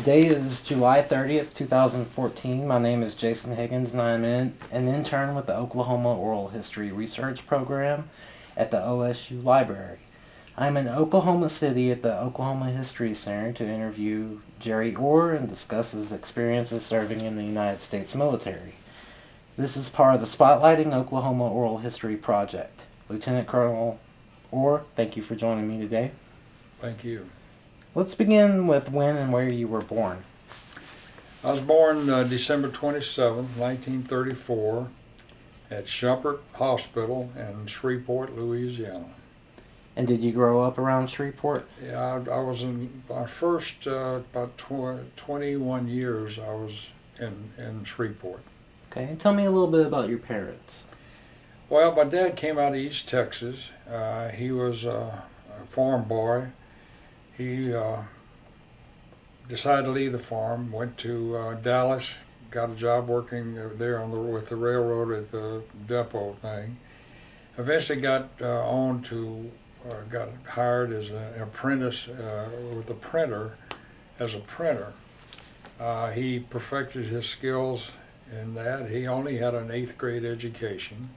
Today is July 30th, 2014. My name is Jason Higgins, and I'm an intern with the Oklahoma Oral History Research Program at the OSU Library. I'm in Oklahoma City at the Oklahoma History Center to interview Jerry Orr and discuss his experiences serving in the United States military. This is part of the Spotlighting Oklahoma Oral History Project. Lieutenant Colonel Orr, thank you for joining me today. Thank you. Let's begin with when and where you were born. I was born December 27, 1934 at Shumpert Hospital in Shreveport, Louisiana. And did you grow up around Shreveport? Yeah, I was in my first about 21 years I was in Shreveport. Okay, and tell me a little bit about your parents. Well, my dad came out of East Texas. He was a farm boy. He decided to leave the farm, went to Dallas, got a job working there with the railroad at the depot thing. Eventually got hired as an apprentice with a printer, as a printer. He perfected his skills in that. He only had an 8th grade education,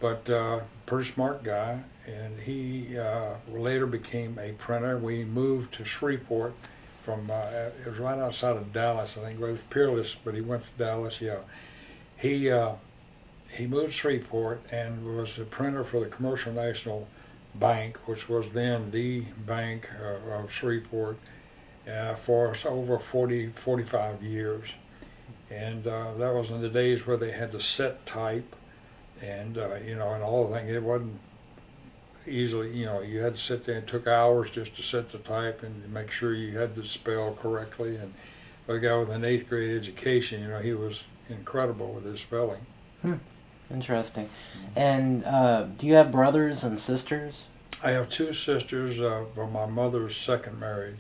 but pretty smart guy. And he later became a printer. We moved to Shreveport from, it was right outside of Dallas, I think. It was Peerless, but he went to Dallas, yeah. He moved to Shreveport and was a printer for the Commercial National Bank, which was then the bank of Shreveport, for over 45 years. And that was in the days where they had the set type and, and all the things. It wasn't easily, you had to sit there. It took hours just to set the type and make sure you had to spell correctly. And a guy with an 8th grade education, he was incredible with his spelling. Interesting. And do you have brothers and sisters? I have 2 sisters from my mother's second marriage,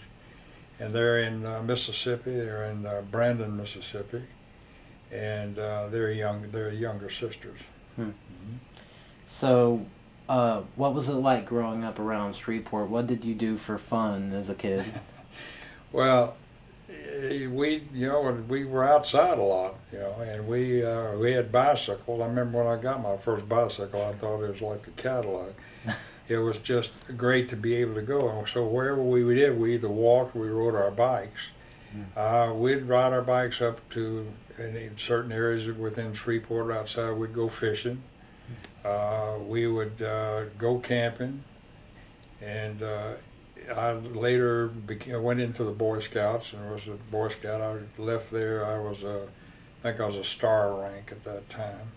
and they're in Mississippi. They're in Brandon, Mississippi, and they're younger sisters. So, what was it like growing up around Shreveport? What did you do for fun as a kid? Well, we were outside a lot, and we had bicycles. I remember when I got my first bicycle, I thought it was like a Cadillac. It was just great to be able to go. So wherever we did, we either walked or we rode our bikes. We'd ride our bikes up to in certain areas within Shreveport outside. We'd go fishing. We would go camping, and I later went into the Boy Scouts and was a Boy Scout. I left there. I think I was a star rank at that time.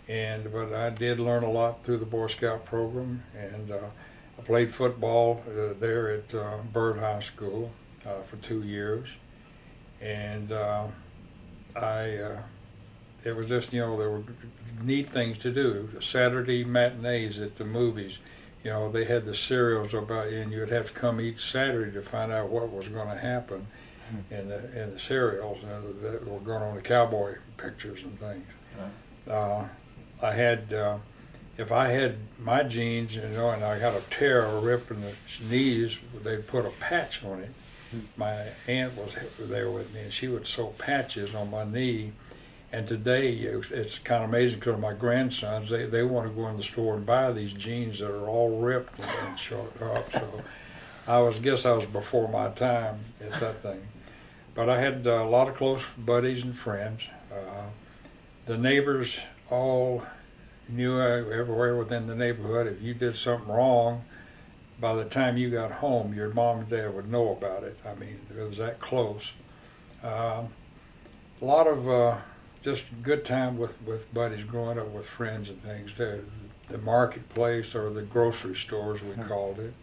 But I did learn a lot through the Boy Scout program, and I played football there at Byrd High School for 2 years, and it was just, there were neat things to do. Saturday matinees at the movies, they had the serials about, and you'd have to come each Saturday to find out what was going to happen in the serials that were going on, the cowboy pictures and things. I had, if I had my jeans, and I got a tear or a rip in the knees, they'd put a patch on it. My aunt was there with me, and she would sew patches on my knee. And today, it's kind of amazing because my grandsons, they want to go in the store and buy these jeans that are all ripped and short up. So I guess I was before my time at that thing. But I had a lot of close buddies and friends. The neighbors all knew everywhere within the neighborhood. If you did something wrong, by the time you got home, your mom and dad would know about it. I mean, it was that close. A lot of just good time with buddies, growing up with friends and things. The marketplace, or the grocery stores we called it,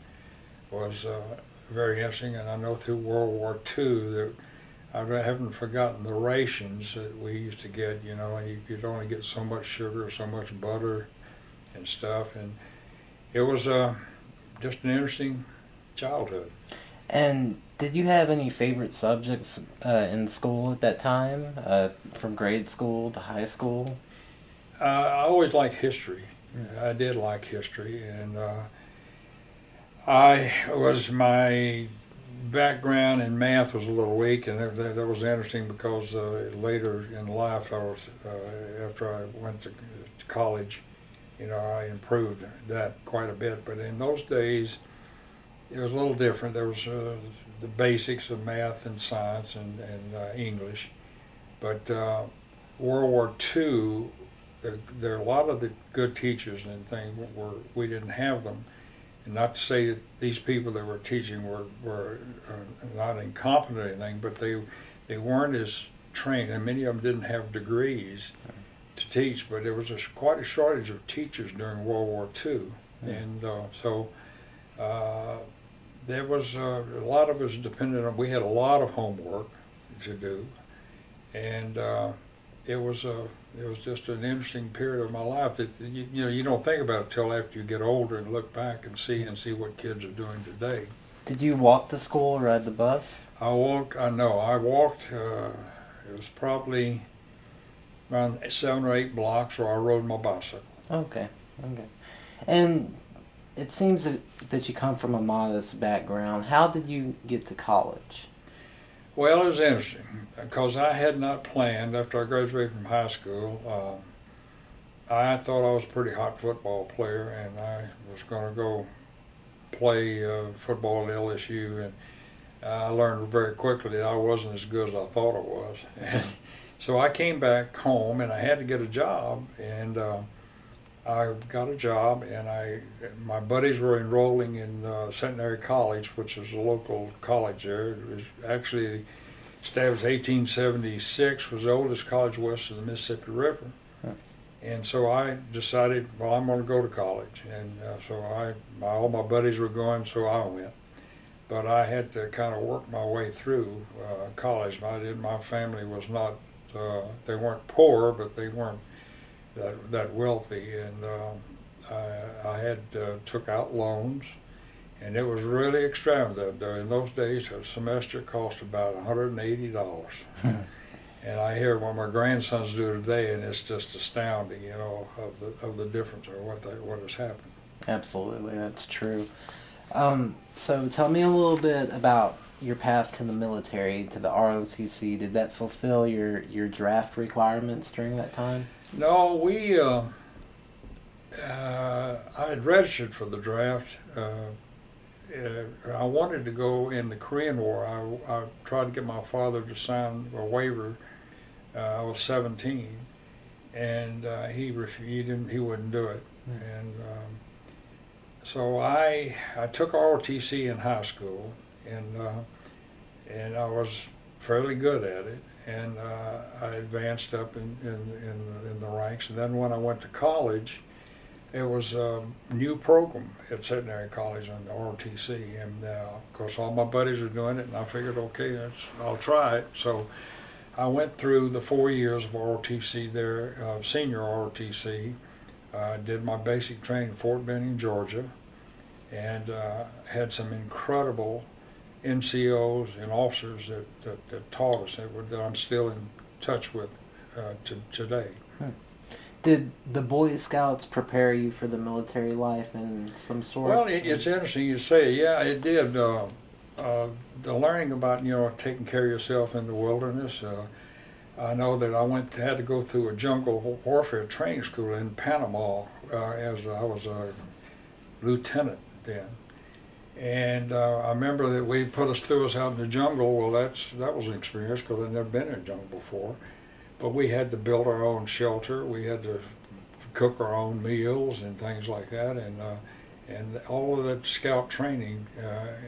was very interesting. And I know through World War II that I haven't forgotten the rations that we used to get, and you could only get so much sugar, so much butter and stuff. And it was just an interesting childhood. And did you have any favorite subjects in school at that time, from grade school to high school? I always liked history. I did like history, and I was background in math was a little weak, and that was interesting because later in life, after I went to college, I improved that quite a bit. But in those days, it was a little different. There was the basics of math and science and English. But World War II, there are a lot of the good teachers and things we didn't have them. And not to say that these people that were teaching were not incompetent or anything, but they weren't as trained, and many of them didn't have degrees to teach. But there was quite a shortage of teachers during World War II, and so there was a lot of us depended on. We had a lot of homework to do, and it was just an interesting period of my life that you don't think about it till after you get older and look back and see what kids are doing today. Did you walk to school or ride the bus? I walked. It was probably around 7 or 8 blocks, or I rode my bicycle. Okay. And it seems that you come from a modest background. How did you get to college? Well, it was interesting because I had not planned after I graduated from high school. I thought I was a pretty hot football player, and I was going to go play football at LSU, and I learned very quickly that I wasn't as good as I thought I was. And so I came back home, and I had to get a job, and I got a job, and my buddies were enrolling in Centenary College, which is a local college there. It was actually established 1876, was the oldest college west of the Mississippi River. And so I decided, well, I'm going to go to college. And so all my buddies were going, so I went. But I had to kind of work my way through college. My family was not, they weren't poor, but they weren't that wealthy, and I had took out loans, and it was really extravagant. In those days, a semester cost about $180, and I hear what my grandsons do today, and it's just astounding, of the difference or what has happened. Absolutely, that's true. So tell me a little bit about your path to the military, to the ROTC. Did that fulfill your draft requirements during that time? No, I had registered for the draft. I wanted to go in the Korean War. I tried to get my father to sign a waiver. I was 17, and he refused. He wouldn't do it. And so I took ROTC in high school, and I was fairly good at it. And I advanced up in the ranks. And then when I went to college, it was a new program at Centenary College on the ROTC. And of course, all my buddies were doing it, and I figured, okay, I'll try it. So I went through the 4 years of ROTC there, senior ROTC. Did my basic training in Fort Benning, Georgia, and had some incredible NCOs and officers that taught us, that I'm still in touch with today. Did the Boy Scouts prepare you for the military life in some sort? Well, it's interesting you say. Yeah, it did. The learning about taking care of yourself in the wilderness. I know that I had to go through a jungle warfare training school in Panama as I was a lieutenant then. And I remember that they put us out in the jungle. Well, that was an experience because I'd never been in a jungle before. But we had to build our own shelter. We had to cook our own meals and things like that. And all of that scout training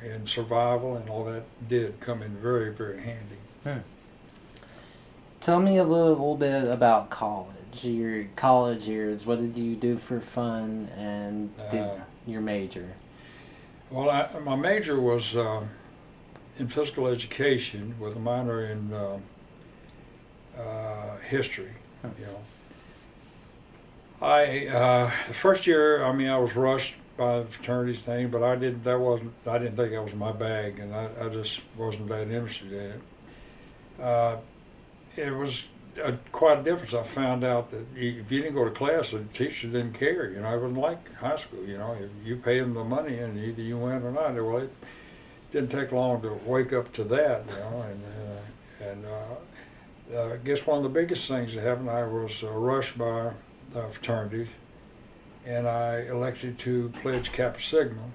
and survival and all that did come in very, very handy. Tell me a little bit about college. Your college years. What did you do for fun, and your major? Well, my major was in physical education with a minor in history. The first year, I was rushed by the fraternity's thing, but I didn't think that was my bag, and I just wasn't that interested in it. It was quite a difference. I found out that if you didn't go to class, the teacher didn't care. It wasn't like high school. If you paid them the money, and either you went or not. Well, didn't take long to wake up to that, you know, and I guess one of the biggest things that happened, I was rushed by the fraternities, and I elected to pledge Kappa Sigma,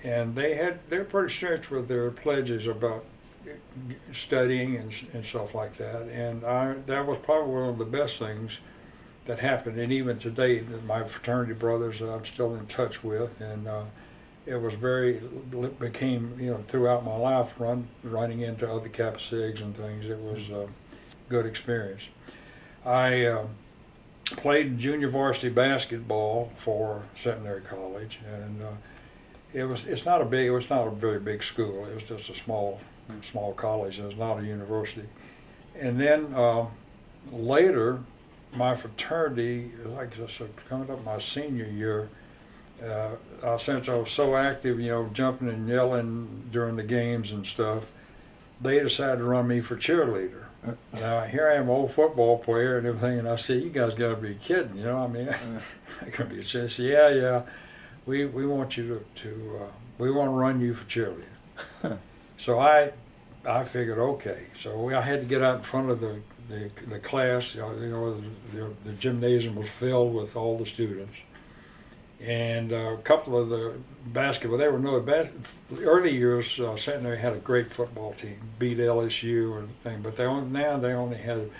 and they're pretty strict with their pledges about studying and stuff like that, and that was probably one of the best things that happened. And even today, my fraternity brothers I'm still in touch with, and it became, you know, throughout my life running into other Kappa Sigs and things. It was a good experience. I played junior varsity basketball for Centenary College, and it's not a very big school. It was just a small college. It was not a university. And then later, my fraternity, like I said, coming up my senior year, since I was so active, you know, jumping and yelling during the games and stuff, they decided to run me for cheerleader. Now, here I am, old football player and everything, and I said, you guys got to be kidding, you know, I mean, I can be a cheerleader. Yeah, we want you we want to run you for cheerleader. So I figured, okay, so I had to get out in front of the class. You know, the gymnasium was filled with all the students, and a couple of the basketball. They were early years. Centenary had a great football team, beat LSU and thing, but they only had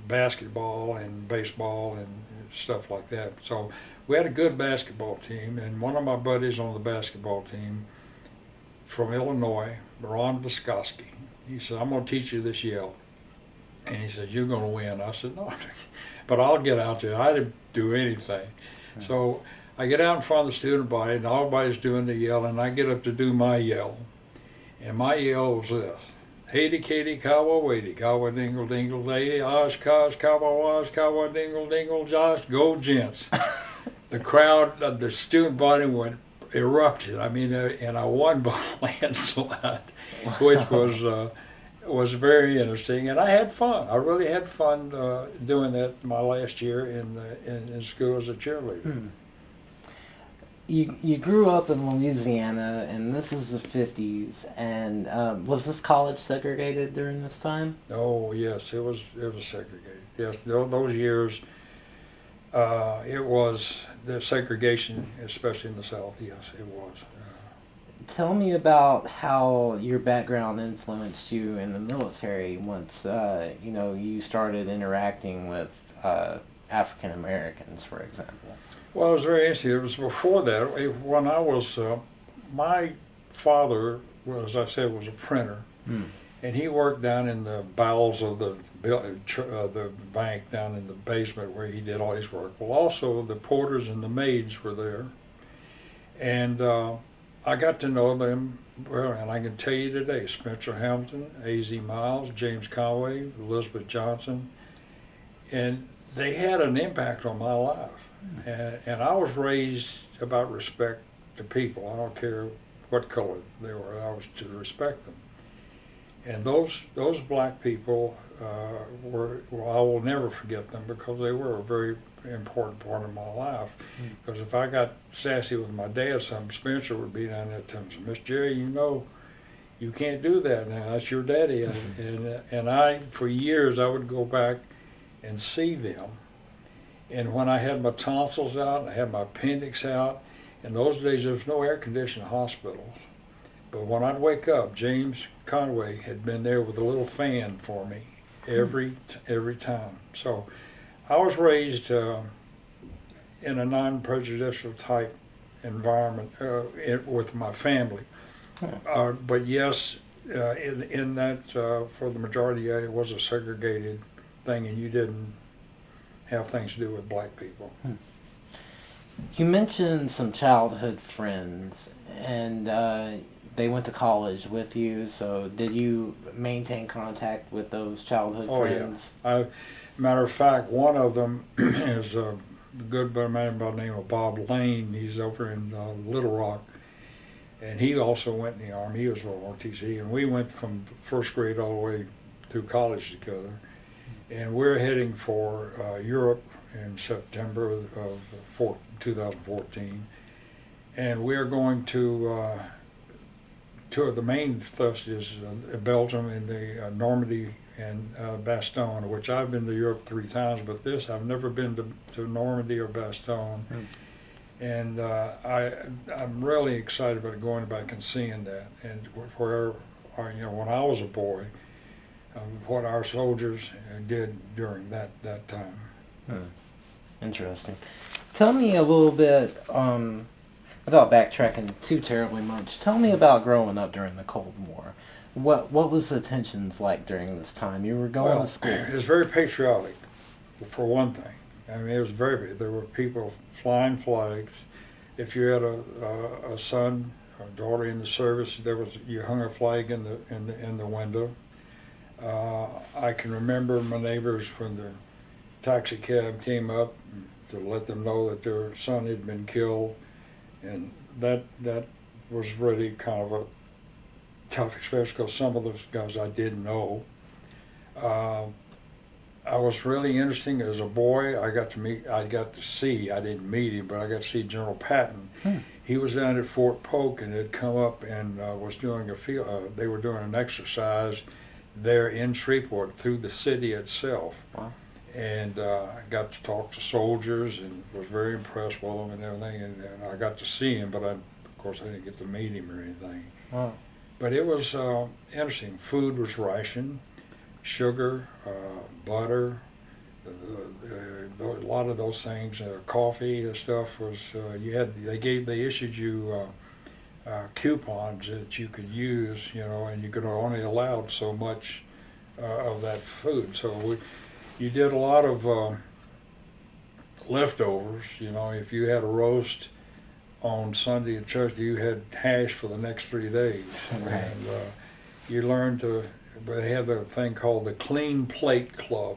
basketball and baseball and stuff like that. So we had a good basketball team, and one of my buddies on the basketball team from Illinois, Ron Vysotsky, he said, I'm going to teach you this yell. And he said, you're going to win. I said, no, but I'll get out there. I didn't do anything. So I get out in front of the student body, and everybody's doing the yell, and I get up to do my yell. And my yell was this: Haiti, Katie, Kawa, Wadey, Kawa, Dingle, Dingle, Lady, Osh, Kosh, Kawa, Wash, Kawa, Dingle, Dingle, Josh, go, gents. The crowd, the student body went erupted. I mean, and I won by landslide, which was very interesting, and I had fun. I really had fun doing that my last year in school as a cheerleader. You grew up in Louisiana, and this is the 50s, and was this college segregated during this time? Oh yes, it was segregated. Yes, those years, it was the segregation, especially in the South. Yes, it was. Tell me about how your background influenced you in the military once you started interacting with African Americans, for example. Well, it was very interesting. It was before that. When I was, my father, as I said, was a printer, and he worked down in the bowels of the bank, down in the basement where he did all his work. Well, also the porters and the maids were there, and I got to know them well, and I can tell you today, Spencer Hamilton, A.Z. Miles, James Conway, Elizabeth Johnson, and they had an impact on my life. And I was raised about respect to people. I don't care what color they were. I was to respect them. And those black people I will never forget them because they were a very important part of my life. Because if I got sassy with my dad, Spencer would be down there telling me, Miss Jerry, you know, you can't do that now. That's your daddy. And I, for years, I would go back and see them. And when I had my tonsils out, I had my appendix out, in those days there was no air-conditioned hospitals. But when I'd wake up, James Conway had been there with a little fan for me every time. So I was raised in a non-prejudicial type environment with my family. But yes, in that, for the majority, it was a segregated thing, and you didn't have things to do with black people. You mentioned some childhood friends, and they went to college with you, so did you maintain contact with those childhood friends? Yeah. Matter of fact, one of them is a good man by the name of Bob Lane. He's over in Little Rock, and he also went in the Army. He was with ROTC, and we went from first grade all the way through college together. And we're heading for Europe in September of 2014, and we're going to two of the main thrust is Belgium and the Normandy and Bastogne, which I've been to Europe 3 times, but this I've never been to Normandy or Bastogne. And I'm really excited about going back and seeing that, and where when I was a boy, what our soldiers did during that time. Interesting. Tell me a little bit without backtracking too terribly much. Tell me about growing up during the Cold War. What was the tensions like during this time? You were going to school. It was very patriotic, for one thing. I mean, it was very. There were people flying flags. If you had a son or daughter in the service, you hung a flag in the window. I can remember my neighbors when the taxi cab came up to let them know that their son had been killed, and that was really kind of a tough experience because some of those guys I didn't know. I was really interesting as a boy. I got to see, I didn't meet him, but I got to see General Patton. He was down at Fort Polk and had come up and was doing they were doing an exercise there in Shreveport through the city itself. Wow. And I got to talk to soldiers and was very impressed with them and everything. And I got to see him, but of course I didn't get to meet him or anything. Wow. But it was interesting. Food was rationed. Sugar, butter, a lot of those things, coffee and stuff was. They issued you coupons that you could use, and you could only allowed so much of that food. So you did a lot of leftovers. If you had a roast on Sunday at church, you had hash for the next 3 days, Right. and you learned to. But they had a thing called the Clean Plate Club,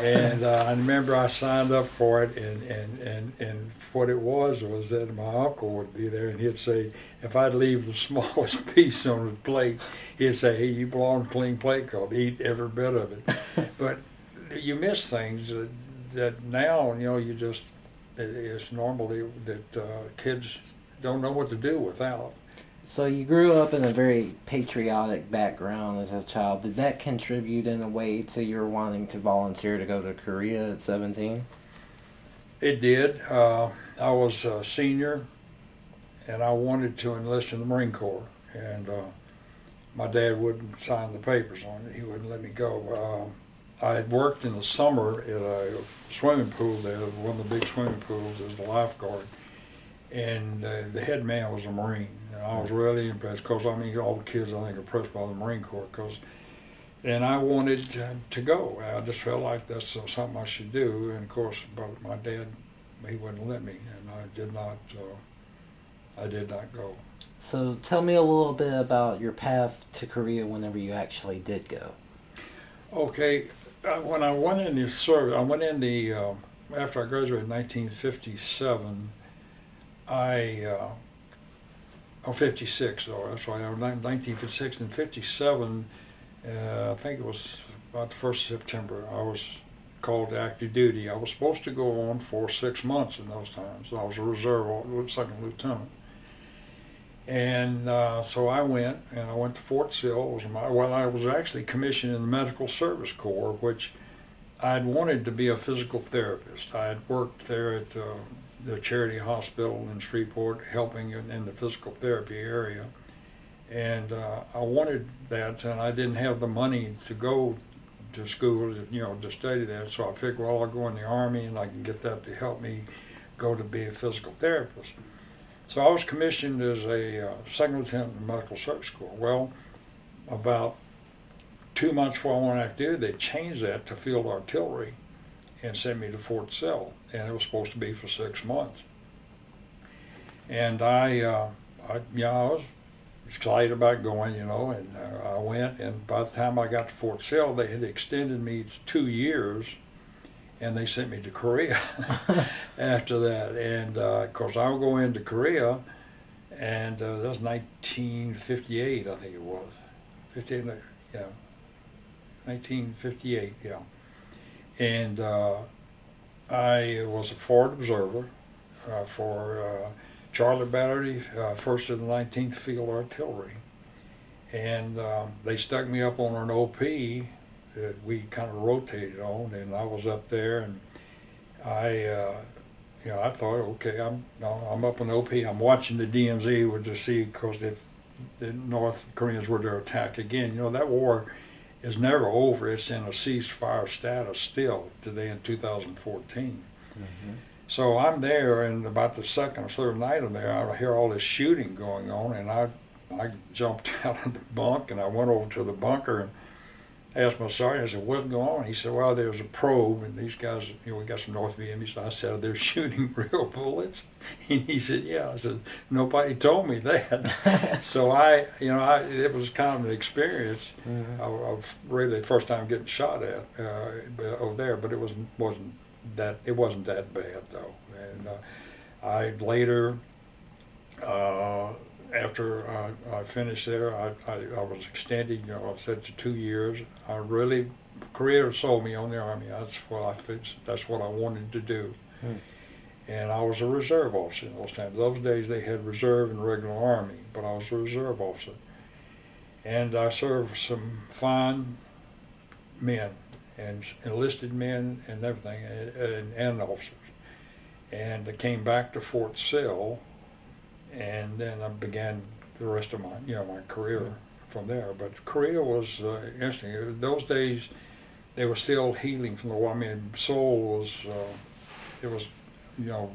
and I remember I signed up for it, and what it was that my uncle would be there, and he'd say, if I'd leave the smallest piece on the plate, he'd say, hey, you belong to Clean Plate Club, eat every bit of it. But you miss things that now, you just, it's normal that kids don't know what to do without. So you grew up in a very patriotic background as a child. Did that contribute in a way to your wanting to volunteer to go to Korea at 17? It did. I was a senior, and I wanted to enlist in the Marine Corps. And my dad wouldn't sign the papers on it. He wouldn't let me go. I had worked in the summer at a swimming pool there, one of the big swimming pools, as the lifeguard. And the head man was a Marine. And I was really impressed because, all the kids, I think, are impressed by the Marine Corps. And I wanted to go. I just felt like that's something I should do. And, of course, but my dad, he wouldn't let me. And I did not go. So tell me a little bit about your path to Korea whenever you actually did go. Okay. When I went in the service, after I graduated in 1957, 56 though, that's right, 1956 and 57, I think it was about the 1st of September, I was called to active duty. I was supposed to go on for 6 months in those times. I was a reserve second lieutenant. And so I went to Fort Sill. I was actually commissioned in the Medical Service Corps, which I'd wanted to be a physical therapist. I had worked there at the charity hospital in Shreveport, helping in the physical therapy area. And I wanted that, and I didn't have the money to go to school, to study that. So I figured, well, I'll go in the Army, and I can get that to help me go to be a physical therapist. So I was commissioned as a second lieutenant in the Medical Service Corps. Well, about 2 months before I went active, they changed that to field artillery and sent me to Fort Sill, and it was supposed to be for 6 months. And I was excited about going, and I went, and by the time I got to Fort Sill, they had extended me to 2 years, and they sent me to Korea after that. And of course, I would go into Korea, and that was 1958, I think it was. 1958, yeah. And I was a forward observer for Charlie Battery, 1st of the 19th Field Artillery. And they stuck me up on an OP that we kind of rotated on, and I was up there, and I thought, okay, I'm up on OP. I'm watching the DMZ to see, because if the North Koreans were to attack again, that war is never over. It's in a ceasefire status still today in 2014. Mm-hmm. So I'm there, and about the second or third night I'm there, I hear all this shooting going on, and I jumped out of the bunk, and I went over to the bunker and asked my sergeant, I said, what's going on? He said, well, there's a probe, and these guys, we got some North Vietnamese. I said, they're shooting real bullets? And he said, yeah. I said, nobody told me that. So it was kind of an experience of really the first time getting shot at over there, but it wasn't that bad though. And I later, after I finished there, I was extended, I said, to 2 years. Korea sold me on the Army. That's what I wanted to do. And I was a reserve officer in those times. Those days they had reserve and regular Army, but I was a reserve officer. And I served some fine men, and enlisted men and everything, and officers. And I came back to Fort Sill, and then I began the rest of my career from there. But Korea was interesting. Those days, they were still healing from the war. I mean, Seoul was, it was,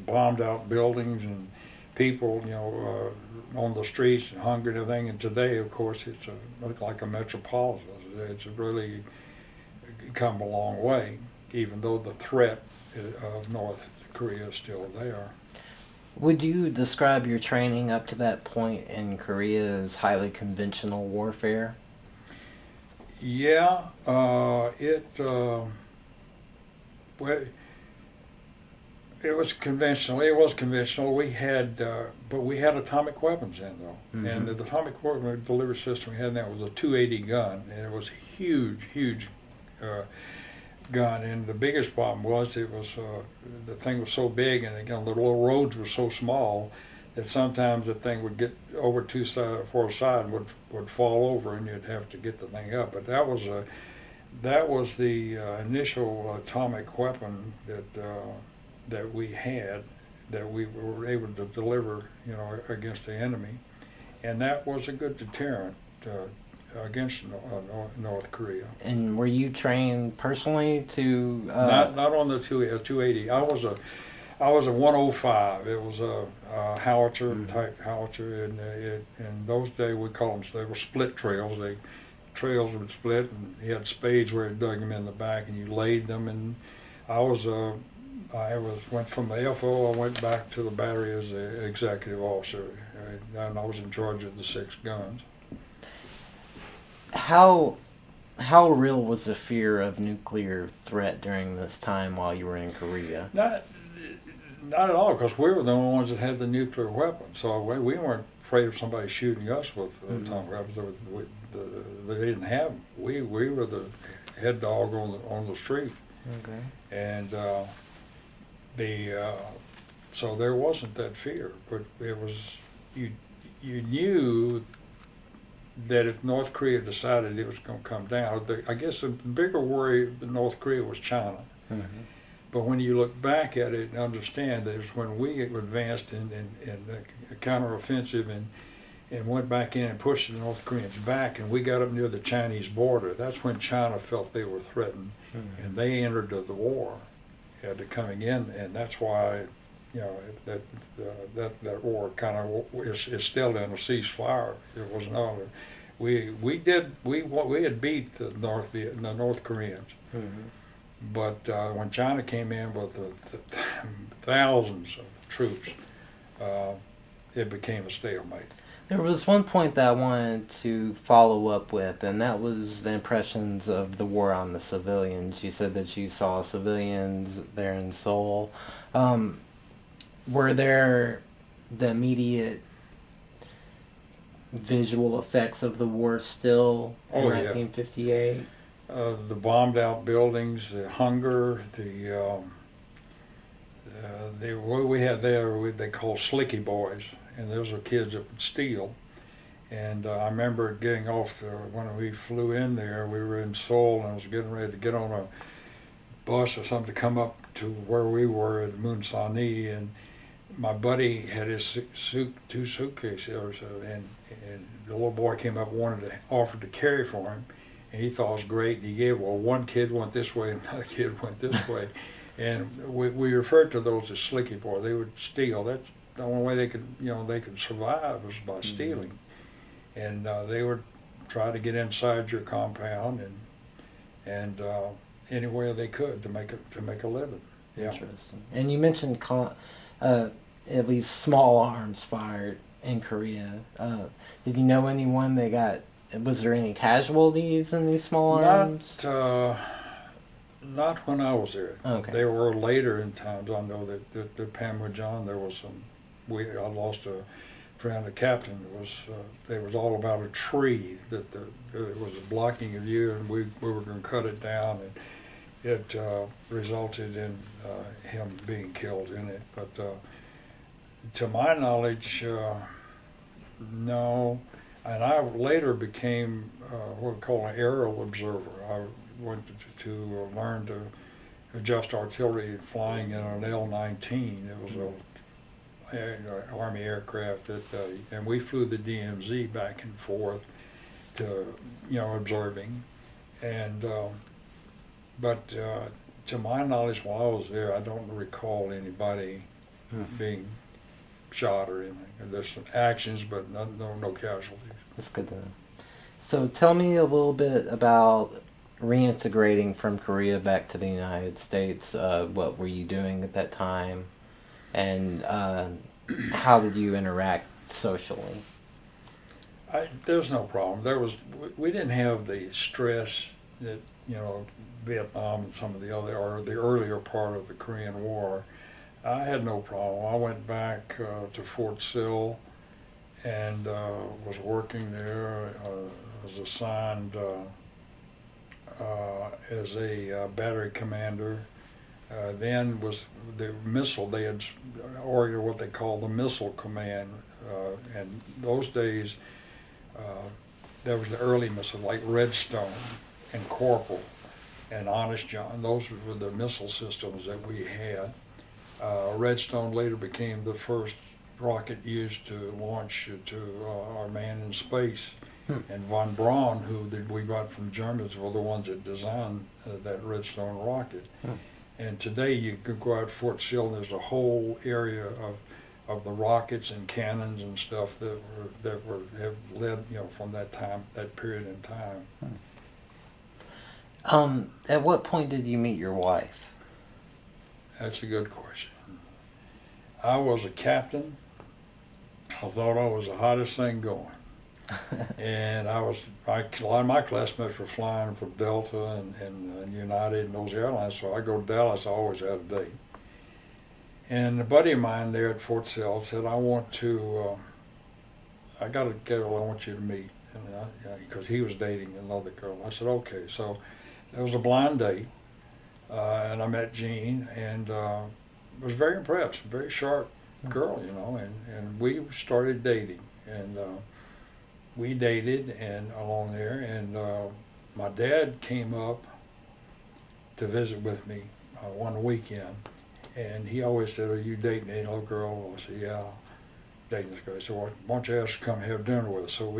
bombed out buildings and people, on the streets and hungry and everything. And today, of course, it's like a metropolitan. It's really come a long way, even though the threat of North Korea is still there. Would you describe your training up to that point in Korea as highly conventional warfare? Yeah, it was conventional. It was conventional. We had, but we had atomic weapons then, though. Mm-hmm. And the atomic weapon delivery system we had then was a 280 gun, and it was a huge gun. And the biggest problem was the thing was so big, and again the little roads were so small that sometimes the thing would get over too far side and would fall over, and you'd have to get the thing up. But that was the initial atomic weapon that we had, that we were able to deliver, against the enemy, and that was a good deterrent against North Korea. And were you trained personally to? Not on the 280. I was a 105. It was a howitzer type howitzer, and in those days we called them. They were split trails. Trails would split, and you had spades where you dug them in the back, and you laid them. And I went from the FO. I went back to the battery as an executive officer, and I was in charge of the 6 guns. How real was the fear of nuclear threat during this time while you were in Korea? Not at all, because we were the only ones that had the nuclear weapons. So we weren't afraid of somebody shooting us with atomic weapons. They didn't have them. We were the head dog on the street. Okay. And so there wasn't that fear, but it was you knew that if North Korea decided it was going to come down, I guess the bigger worry of North Korea was China. Mm-hmm. But when you look back at it and understand that it's when we advanced in the counteroffensive and went back in and pushed the North Koreans back, and we got up near the Chinese border, that's when China felt they were threatened, and they entered the war coming in, and that's why that war kind of is still in a ceasefire. It was not. We had beat the North Koreans, but when China came in with the thousands of troops, it became a stalemate. There was one point that I wanted to follow up with, and that was the impressions of the war on the civilians. You said that you saw civilians there in Seoul. Were there the immediate visual effects of the war still in 1958? The bombed out buildings, the hunger, what we had there, they called slicky boys, and those were kids that would steal. And I remember getting off when we flew in there. We were in Seoul, and I was getting ready to get on a bus or something to come up to where we were at Moonsani, and my buddy had his two suitcases, and the little boy came up and wanted to offer to carry for him, and he thought it was great. And he gave, well, one kid went this way and another kid went this way, and we referred to those as slicky boy. They would steal. That's the only way they could survive was by stealing, and they would try to get inside your compound and any way they could to make a living. Yeah. Interesting. And you mentioned at least small arms fired in Korea. Did you know anyone that got? Was there any casualties in these small arms? Not when I was there. Okay. They were later in times. I know that the Panmunjom, there was some. I lost a friend, a captain. It was all about a tree that it was blocking a view, and we were going to cut it down, and it resulted in him being killed in it. But to my knowledge, no. And I later became what we call an aerial observer. I went to learn to adjust artillery flying in an L-19. It was an Army aircraft, and we flew the DMZ back and forth to, observing. And but to my knowledge, while I was there, I don't recall anybody being shot or anything. There's some actions, but no casualties. That's good to know. So tell me a little bit about reintegrating from Korea back to the United States. What were you doing at that time, and how did you interact socially? There's no problem. We didn't have the stress that Vietnam and some of the other, or the earlier part of the Korean War. I had no problem. I went back to Fort Sill and was working there. Was assigned as a battery commander. Then was the missile. They had ordered what they call the Missile Command. And those days, there was the early missile like Redstone and Corporal and Honest John. Those were the missile systems that we had. Redstone later became the first rocket used to launch to our man in space. And von Braun, who we got from Germans, were the ones that designed that Redstone rocket. And today you could go out Fort Sill, and there's a whole area of the rockets and cannons and stuff that have led from that period in time. At what point did you meet your wife? That's a good question. I was a captain. I thought I was the hottest thing going. And a lot of my classmates were flying from Delta and United and those airlines, so I go to Dallas, I always had a date. And a buddy of mine there at Fort Sill said, I got a girl I want you to meet, because he was dating another girl. I said, okay. So it was a blind date, and I met Jean, and was very impressed, very sharp girl, and we started dating, and we dated and along there, and my dad came up to visit with me one weekend, and he always said, are you dating any little girl? I said, yeah, dating this girl. He said, well, why don't you ask her to come have dinner with us? So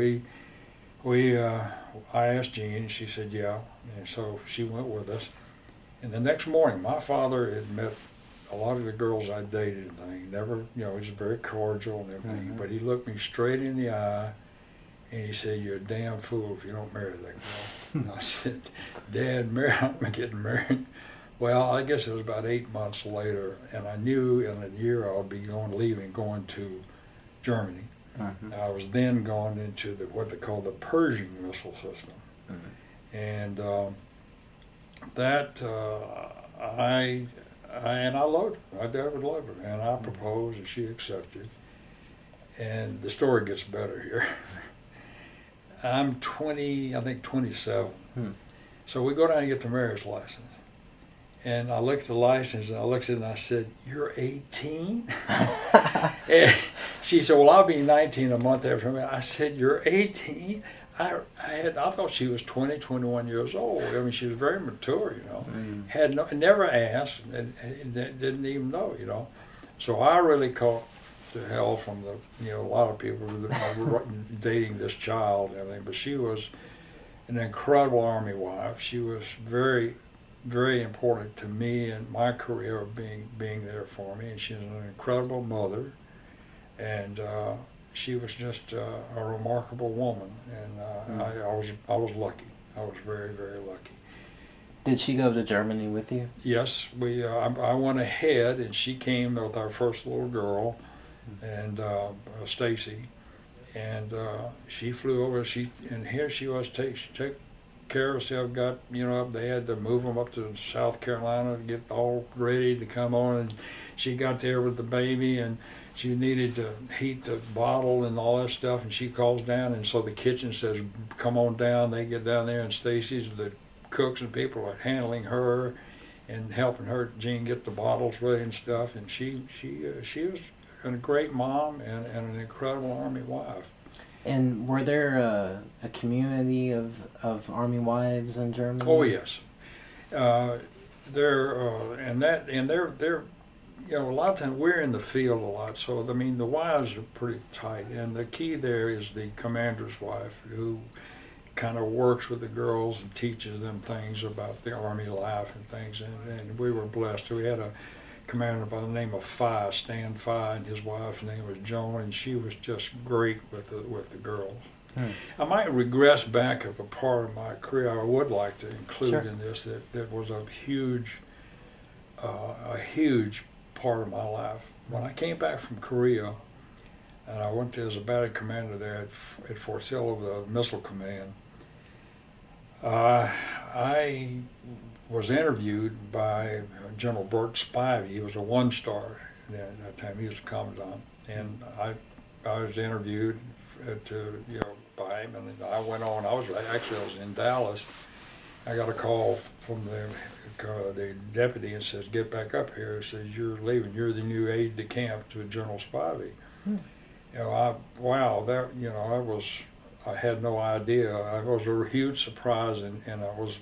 I asked Jean, and she said, yeah, and so she went with us. And the next morning, my father had met a lot of the girls I dated, and he never, he was very cordial and everything, but he looked me straight in the eye, and he said, you're a damn fool if you don't marry that girl. And I said, Dad, I'm getting married. Well, I guess it was about 8 months later, and I knew in a year I would be going to Germany. I was then going into what they call the Pershing missile system. And I loved her. I would love her. And I proposed, and she accepted. And the story gets better here. I'm 27. So we go down and get the marriage license. And I looked at the license, and I looked at it, and I said, you're 18? She said, well, I'll be 19 a month after me. I said, you're 18? I thought she was 20, 21 years old. I mean, she was very mature, you know. Had never asked, and didn't even know, you know. So I really caught the hell from a lot of people that were dating this child and everything. But she was an incredible Army wife. She was very, very important to me and my career of being there for me. And she was an incredible mother. And she was just a remarkable woman, and I was lucky. I was very, very lucky. Did she go to Germany with you? Yes, I went ahead, and she came with our first little girl, and Stacy, and she flew over. And here she was, take care of herself. Got they had to move them up to South Carolina to get all ready to come on, and she got there with the baby and. She needed to heat the bottle and all that stuff, and she calls down, and so the kitchen says, come on down. They get down there, and Stacy's, the cooks and people are handling her and helping her, Jean, get the bottles ready and stuff, and she was a great mom and an incredible Army wife. And were there a community of Army wives in Germany? Oh, yes. They're a lot of times we're in the field a lot, so I mean the wives are pretty tight, and the key there is the commander's wife who kind of works with the girls and teaches them things about the Army life and things, and we were blessed. We had a commander by the name of Stan Fye, and his wife's name was Joan, and she was just great with the girls. I might regress back of a part of my career I would like to include in this that was a huge part of my life. When I came back from Korea, and I went as a battery commander there at Fort Sill of the Missile Command, I was interviewed by General Bert Spivey. He was a one-star at that time. He was a commandant, and I was interviewed by him, and I went on. I was in Dallas. I got a call from the deputy and says, get back up here. He says, you're leaving. You're the new aide-de-camp to General Spivey. I had no idea. It was a huge surprise, and I was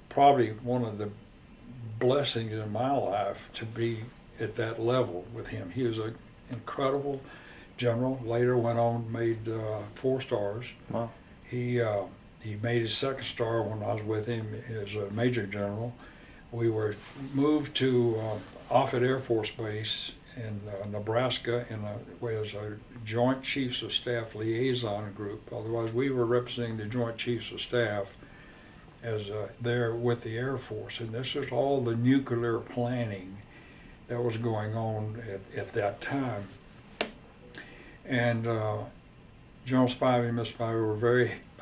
probably one of the blessings in my life to be at that level with him. He was an incredible general. Later went on, made 4 stars. Wow. He made his 2nd star when I was with him as a major general. We were moved to Offutt Air Force Base in Nebraska as a Joint Chiefs of Staff liaison group. Otherwise, we were representing the Joint Chiefs of Staff as there with the Air Force. And this was all the nuclear planning that was going on at that time. And General Spivey and Miss Spivey were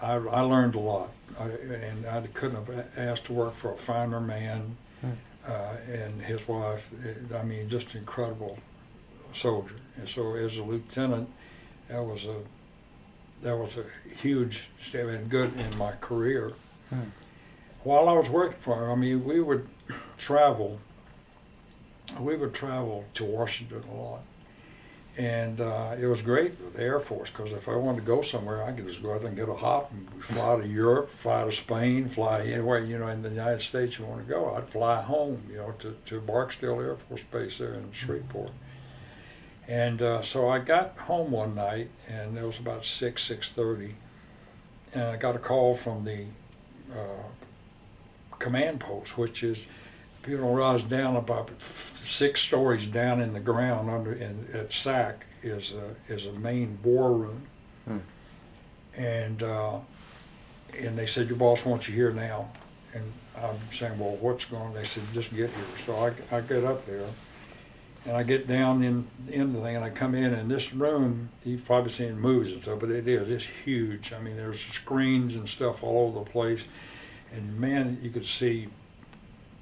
I learned a lot, and I couldn't have asked to work for a finer man, and his wife. I mean, just an incredible soldier. And so, as a lieutenant, that was a huge step and good in my career. While I was working for him, I mean, we would travel to Washington a lot. And it was great with the Air Force, because if I wanted to go somewhere, I could just go out and get a hop and fly to Europe, fly to Spain, fly anywhere, in the United States you want to go. I'd fly home, to Barksdale Air Force Base there in Shreveport. And so I got home one night, and it was about 6:30, and I got a call from the command post, which is, people don't realize, down about 6 stories down in the ground at SAC is a main war room. And they said, your boss wants you here now. And I'm saying, well, what's going on? They said, just get here. So I get up there, and I get down in the thing, and I come in this room, you've probably seen movies and stuff, but it's huge. I mean, there's screens and stuff all over the place. And man, you could see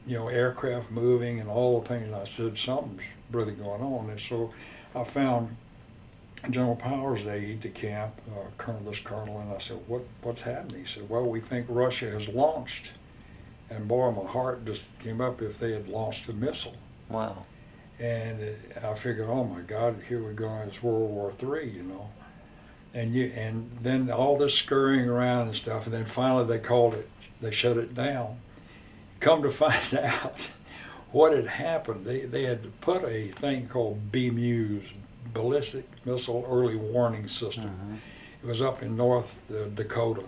aircraft moving and all the things. And I said, something's really going on. And so I found General Powers, the aide-de-camp, colonel, and I said, what's happening? He said, well, we think Russia has launched. And boy, my heart just came up if they had launched a missile. Wow. And I figured, oh my God, here we go, it's World War III, you know. And then all this scurrying around and stuff, and then finally they shut it down. Come to find out what had happened, they had put a thing called BMUS, Ballistic Missile Early Warning System. Mm-hmm. It was up in North Dakota,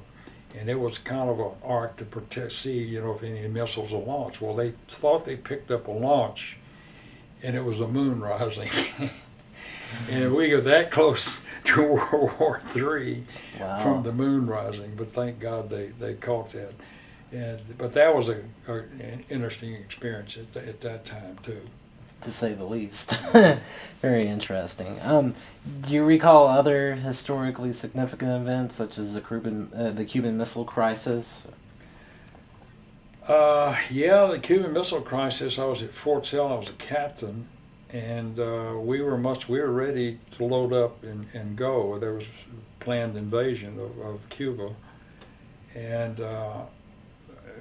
and it was kind of an arc to protect, see, you know, if any missiles are launched. Well, they thought they picked up a launch, and it was the moon rising. And we got that close to World War III Wow. from the moon rising, but thank God they caught that. But that was an interesting experience at that time too. To say the least. Very interesting. Do you recall other historically significant events such as the Cuban Missile Crisis? Yeah, the Cuban Missile Crisis. I was at Fort Sill. I was a captain, and we were ready to load up and go. There was a planned invasion of Cuba, and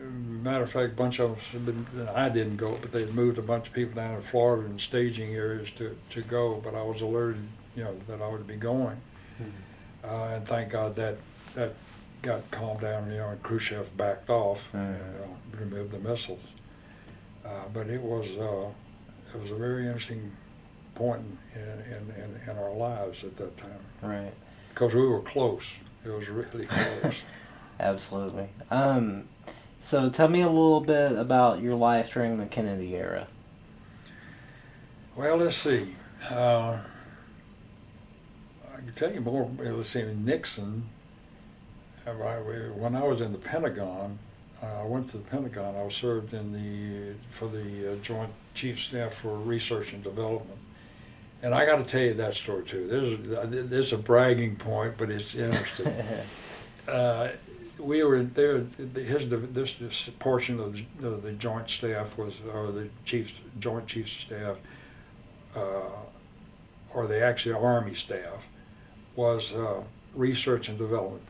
matter of fact, a bunch of us had been, I didn't go, but they'd moved a bunch of people down to Florida in staging areas to go, but I was alerted, you know, that I would be going. Mm-hmm. And thank God that got calmed down, you know, and Khrushchev backed off and removed the missiles. But it was a very interesting point in our lives at that time. Right. Because we were close. It was really close. Absolutely. So tell me a little bit about your life during the Kennedy era. Well, let's see. I can tell you more. Let's see, Nixon. When I was in the Pentagon, I went to the Pentagon. I was served for the Joint Chief Staff for Research and Development. And I got to tell you that story too. This is a bragging point, but it's interesting. We were there. This portion of the Joint Staff was, or the Joint Chiefs of Staff, or the actually Army staff, was research and development,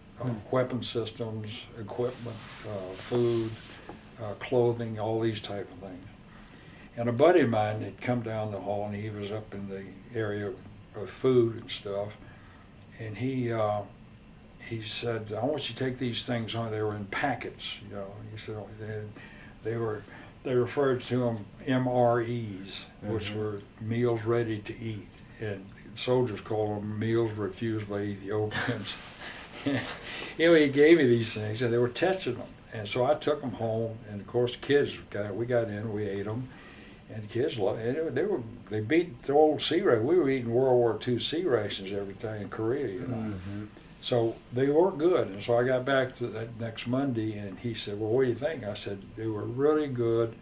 weapon systems, equipment, food, clothing, all these type of things. And a buddy of mine had come down the hall, and he was up in the area of food and stuff, and he said, "I want you to take these things home." They were in packets, you know. He said they referred to them MREs, which were meals ready to eat, and soldiers called them meals refused by Ethiopians. You know, he gave me these things, and they were testing them, and so I took them home, and of course, kids we got in, we ate them, and the kids loved it. They beat the old C ration. We were eating World War II C rations every time in Korea, you know. Mm-hmm. So they were good, and so I got back to that next Monday, and he said, "Well, what do you think?" I said, "They were really good,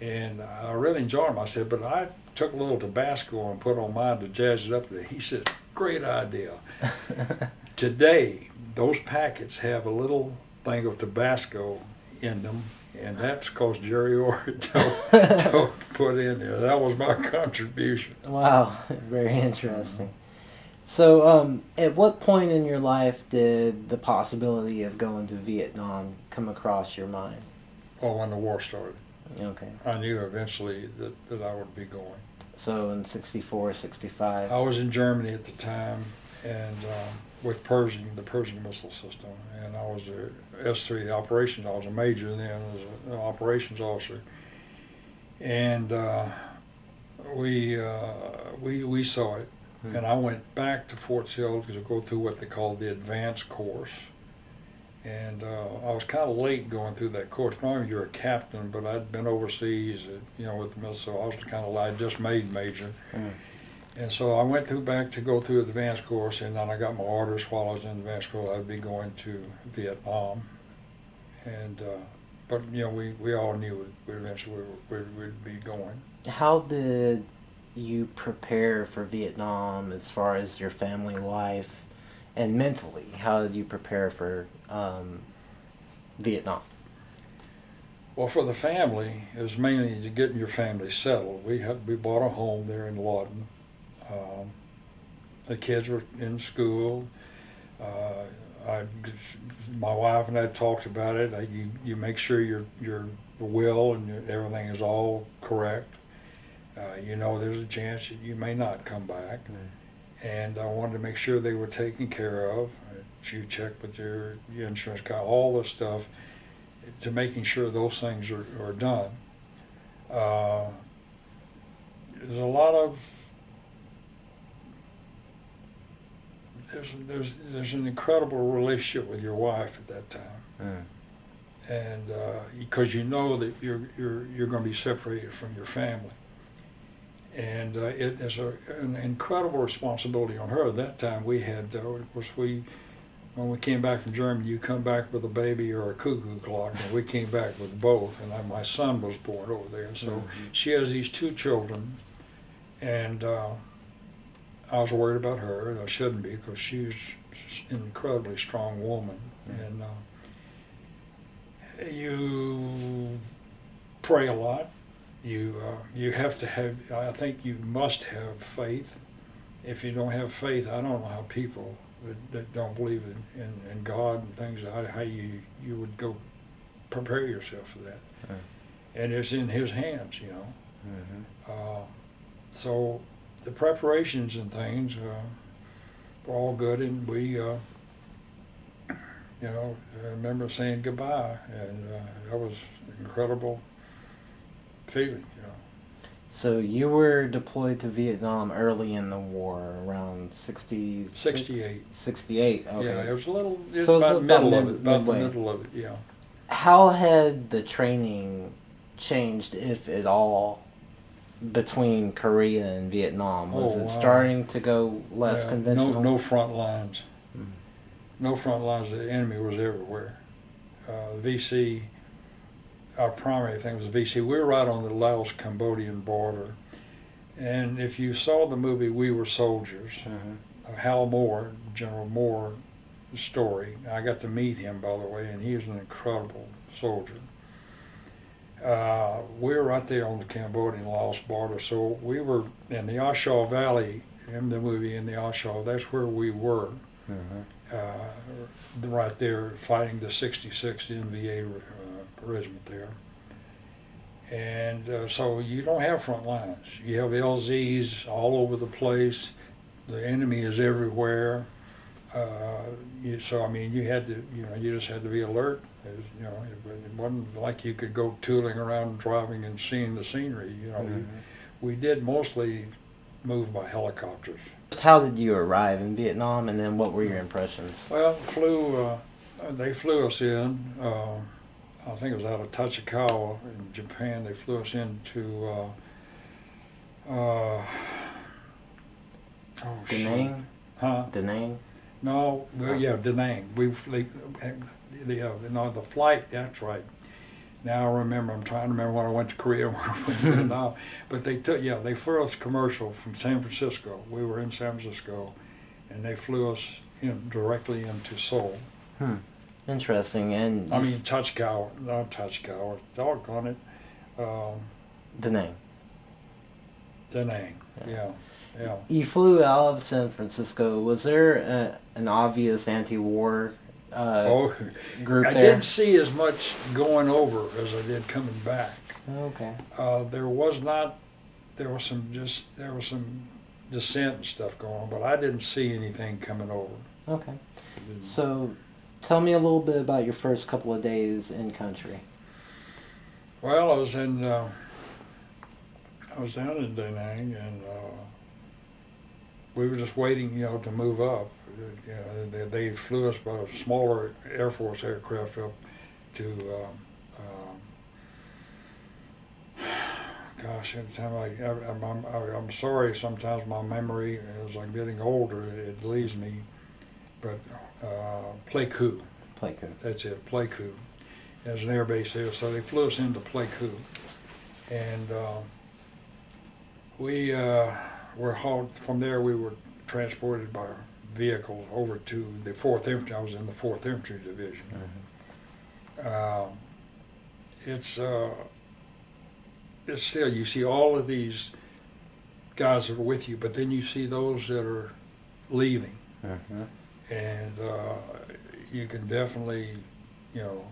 and I really enjoyed them." I said, "But I took a little Tabasco and put on mine to jazz it up." He said, "Great idea." Today, those packets have a little thing of Tabasco in them, and that's because Jerry Orr told put in there. That was my contribution. Wow, very interesting. So, at what point in your life did the possibility of going to Vietnam come across your mind? Well, when the war started. Okay. I knew eventually that I would be going. So in 64, 65? I was in Germany at the time, and with the Pershing missile system, and I was a S3 operations. I was a major then, I was an operations officer, and we saw it. And I went back to Fort Sill to go through what they called the advanced course. And I was kind of late going through that course. Normally you're a captain, but I'd been overseas, you know, with the missile, so I was kind of like just made major. And so I went back to go through the advanced course, and then I got my orders while I was in the advanced course I'd be going to Vietnam. And but you know, we all knew eventually we'd be going. How did you prepare for Vietnam as far as your family life and mentally? How did you prepare for Vietnam? Well, for the family, it was mainly to getting your family settled. We bought a home there in Lawton. The kids were in school. My wife and I talked about it. You make sure your will and everything is all correct. You know there's a chance that you may not come back. And I wanted to make sure they were taken care of. You check with your insurance guy, all this stuff, to making sure those things are done. There's a lot of there's an incredible relationship with your wife at that time, and because you know that you're going to be separated from your family, and it is an incredible responsibility on her. At that time, we had, of course, when we came back from Germany, you come back with a baby or a cuckoo clock, and we came back with both, and my son was born over there. So she has these 2 children, and I was worried about her, and I shouldn't be, because she's an incredibly strong woman. And you pray a lot. You have to have, I think you must have faith. If you don't have faith, I don't know how people that don't believe in God and things, how you would go prepare yourself for that. And it's in His hands, you know. So the preparations and things were all good, and we, you know, I remember saying goodbye, and that was an incredible feeling, you know. So you were deployed to Vietnam early in the war, around 68. 68, okay. Yeah, it was a little, it So was it's about the middle of it, midway. about the middle of it, yeah. How had the training changed, if at all, between Korea and Vietnam? Was it starting to go less conventional? No front lines. No front lines. The enemy was everywhere. VC, our primary thing was VC. We were right on the Laos-Cambodian border. And if you saw the movie We Were Soldiers, Hal Moore, General Moore story, I got to meet him, by the way, and he was an incredible soldier. We were right there on the Cambodian-Laos border, so we were in the Ashaw Valley, in the movie In the Ashaw, that's where we were. Right there fighting the 66th NVA regiment there. And so you don't have front lines. You have LZs all over the place. The enemy is everywhere. So I mean, you had to, you know, you just had to be alert. You know, it wasn't like you could go tooling around driving and seeing the scenery. You know, we did mostly move by helicopters. How did you arrive in Vietnam, and then what were your impressions? Well, they flew us in. I think it was out of Tachikawa in Japan. They flew us into Da Nang? Huh? Da Nang? No, well, yeah, Da Nang. The flight, that's right. Now I remember, I'm trying to remember when I went to Korea and when I went to Vietnam. But they flew us commercial from San Francisco. We were in San Francisco, and they flew us directly into Seoul. Interesting. And I mean, Tachikawa, not Tachikawa, doggone it. Da Nang. Da Nang, yeah. You flew out of San Francisco. Was there an obvious anti-war group I there? didn't see as much going over as I did coming back. Okay. There was some dissent and stuff going on, but I didn't see anything coming over. Okay. So tell me a little bit about your first couple of days in country. Well, I was down in Da Nang, and we were just waiting, you know, to move up. You know, they flew us by a smaller Air Force aircraft up to, gosh, every time I'm sorry, sometimes my memory, as I'm getting older, it leaves me, but Pleiku. Pleiku. That's it, Pleiku. There's an air base there, so they flew us into Pleiku. And we were hauled, from there we were transported by vehicle over to the 4th Infantry. I was in the 4th Infantry Division. It's still, you see all of these guys that are with you, but then you see those that are leaving. And you can definitely, you know,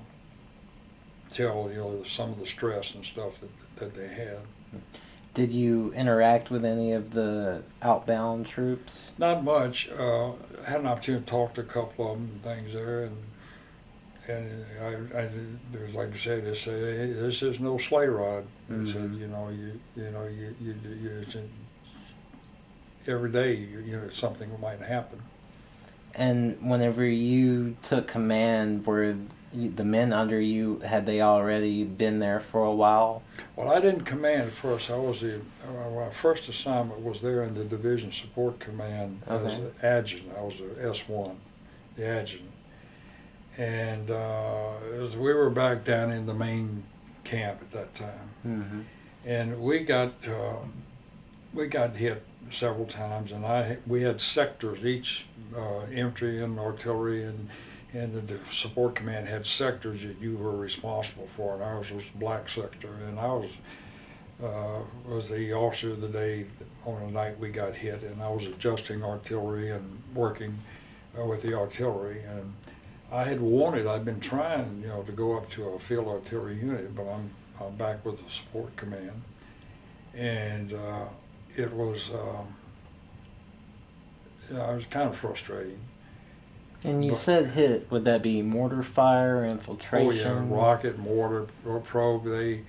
tell, you know, some of the stress and stuff that they had. Did you interact with any of the outbound troops? Not much. I had an opportunity to talk to a couple of them and things there, and there was, like I said, they say, hey, this is no sleigh ride. They said, it's every day, something might happen. And whenever you took command, were the men under you, had they already been there for a while? Well, I didn't command at first. I was my first assignment was there in the Division Support Command as an adjutant. I was the S1, the adjutant. And we were back down in the main camp at that time. And we got hit several times, and we had sectors. Each infantry and artillery and the support command had sectors that you were responsible for, and ours was the black sector, and I was the officer of the day on the night we got hit, and I was adjusting artillery and working with the artillery. And I had wanted, I'd been trying, to go up to a field artillery unit, but I'm back with the support command, and it was kind of frustrating. And you said hit, would that be mortar fire, infiltration? Oh yeah, rocket, mortar, or probe. They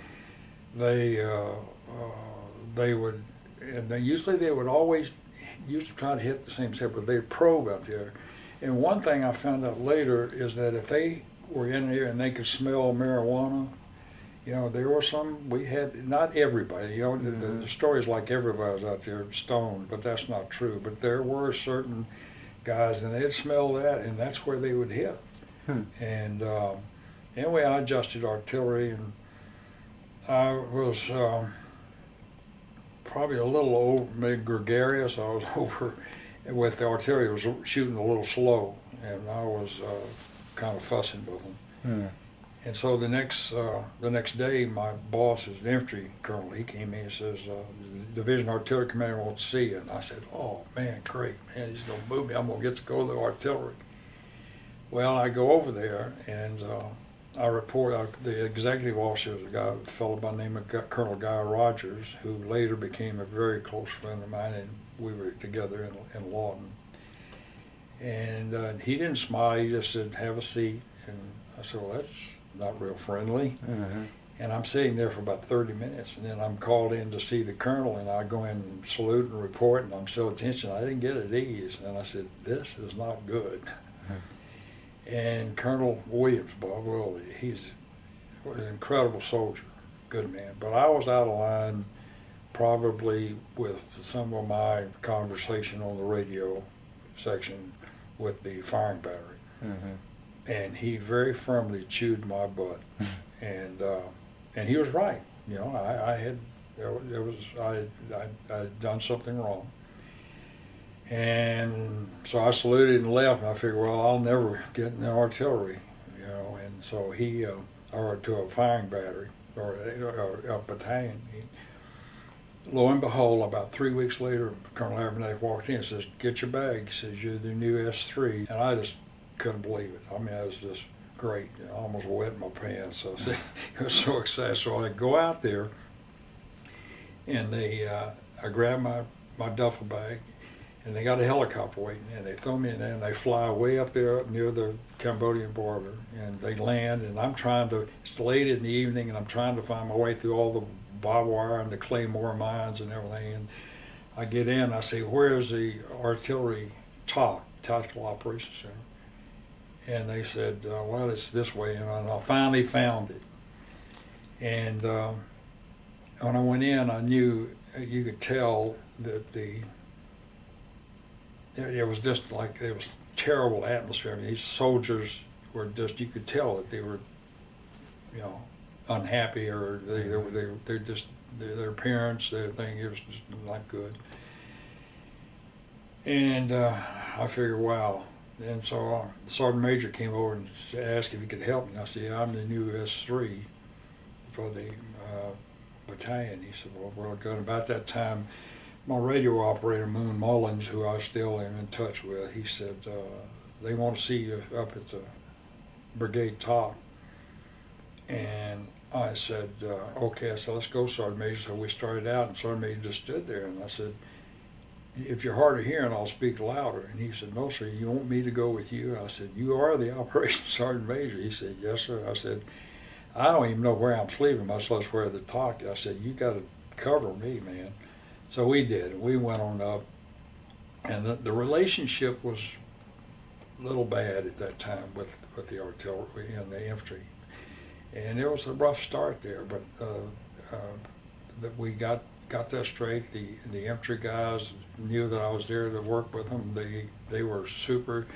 would, and usually they would always used to try to hit the same set, but they'd probe out there. And one thing I found out later is that if they were in there and they could smell marijuana, there were some, we had, not everybody, the story's like everybody was out there stoned, but that's not true. But there were certain guys, and they'd smell that, and that's where they would hit. And anyway, I adjusted artillery, and I was probably a little over, maybe gregarious. I was over with the artillery, was shooting a little slow, and I was kind of fussing with them. And so the next day, my boss, is an infantry colonel, he came in and says, Division Artillery Commander wants to see you. And I said, oh man, great, man, he's going to move me. I'm going to get to go to the artillery. Well, I go over there, and I report, the executive officer is a fellow by the name of Colonel Guy Rogers, who later became a very close friend of mine, and we were together in Lawton. And he didn't smile, he just said, have a seat. And I said, well, that's not real friendly. And I'm sitting there for about 30 minutes, and then I'm called in to see the colonel, and I go in and salute and report, and I'm still at attention. I didn't get at ease, and I said, this is not good. And Colonel Williams, Bob Willie, he's an incredible soldier, good man. But I was out of line probably with some of my conversation on the radio section with the firing battery. And he very firmly chewed my butt, and he was right. I had done something wrong, and so I saluted and left. And I figured, well, I'll never get in the artillery, And so or to a firing battery or a battalion. Lo and behold, about 3 weeks later, Colonel Abernathy walked in and says, "Get your bag." He says, "You're the new S3," and I just couldn't believe it. I mean, it was just great. I almost wet my pants. So I was so excited. So I go out there, and I grab my duffel bag, and they got a helicopter waiting, and they throw me in there, and they fly way up there up near the Cambodian border, and they land, and it's late in the evening, and I'm trying to find my way through all the barbed wire and the claymore mines and everything, and I get in, I say, "Where's the artillery Tactical Operations Center?" And they said, well, it's this way, and I finally found it. And when I went in, I knew, you could tell that it was just like, it was terrible atmosphere. I mean, these soldiers were just, you could tell that they were, unhappy, or they just, their appearance, their thing, it was just not good. And I figured, wow. And so the Sergeant Major came over and asked if he could help me. And I said, "Yeah, I'm the new S3 for the battalion." He said, well, good. About that time, my radio operator, Moon Mullins, who I still am in touch with, he said, they want to see you up at the brigade top. And I said, okay, I said, let's go, Sergeant Major. So we started out, and Sergeant Major just stood there, and I said, if you're hard of hearing, I'll speak louder. And he said, no, sir, you want me to go with you? I said, you are the Operations Sergeant Major. He said, yes, sir. I said, I don't even know where I'm sleeping, much less where to talk. I said, you got to cover me, man. So we did. We went on up, and the relationship was a little bad at that time with the artillery and the infantry. And it was a rough start there, but that we got that straight. The infantry guys knew that I was there to work with them. They were super.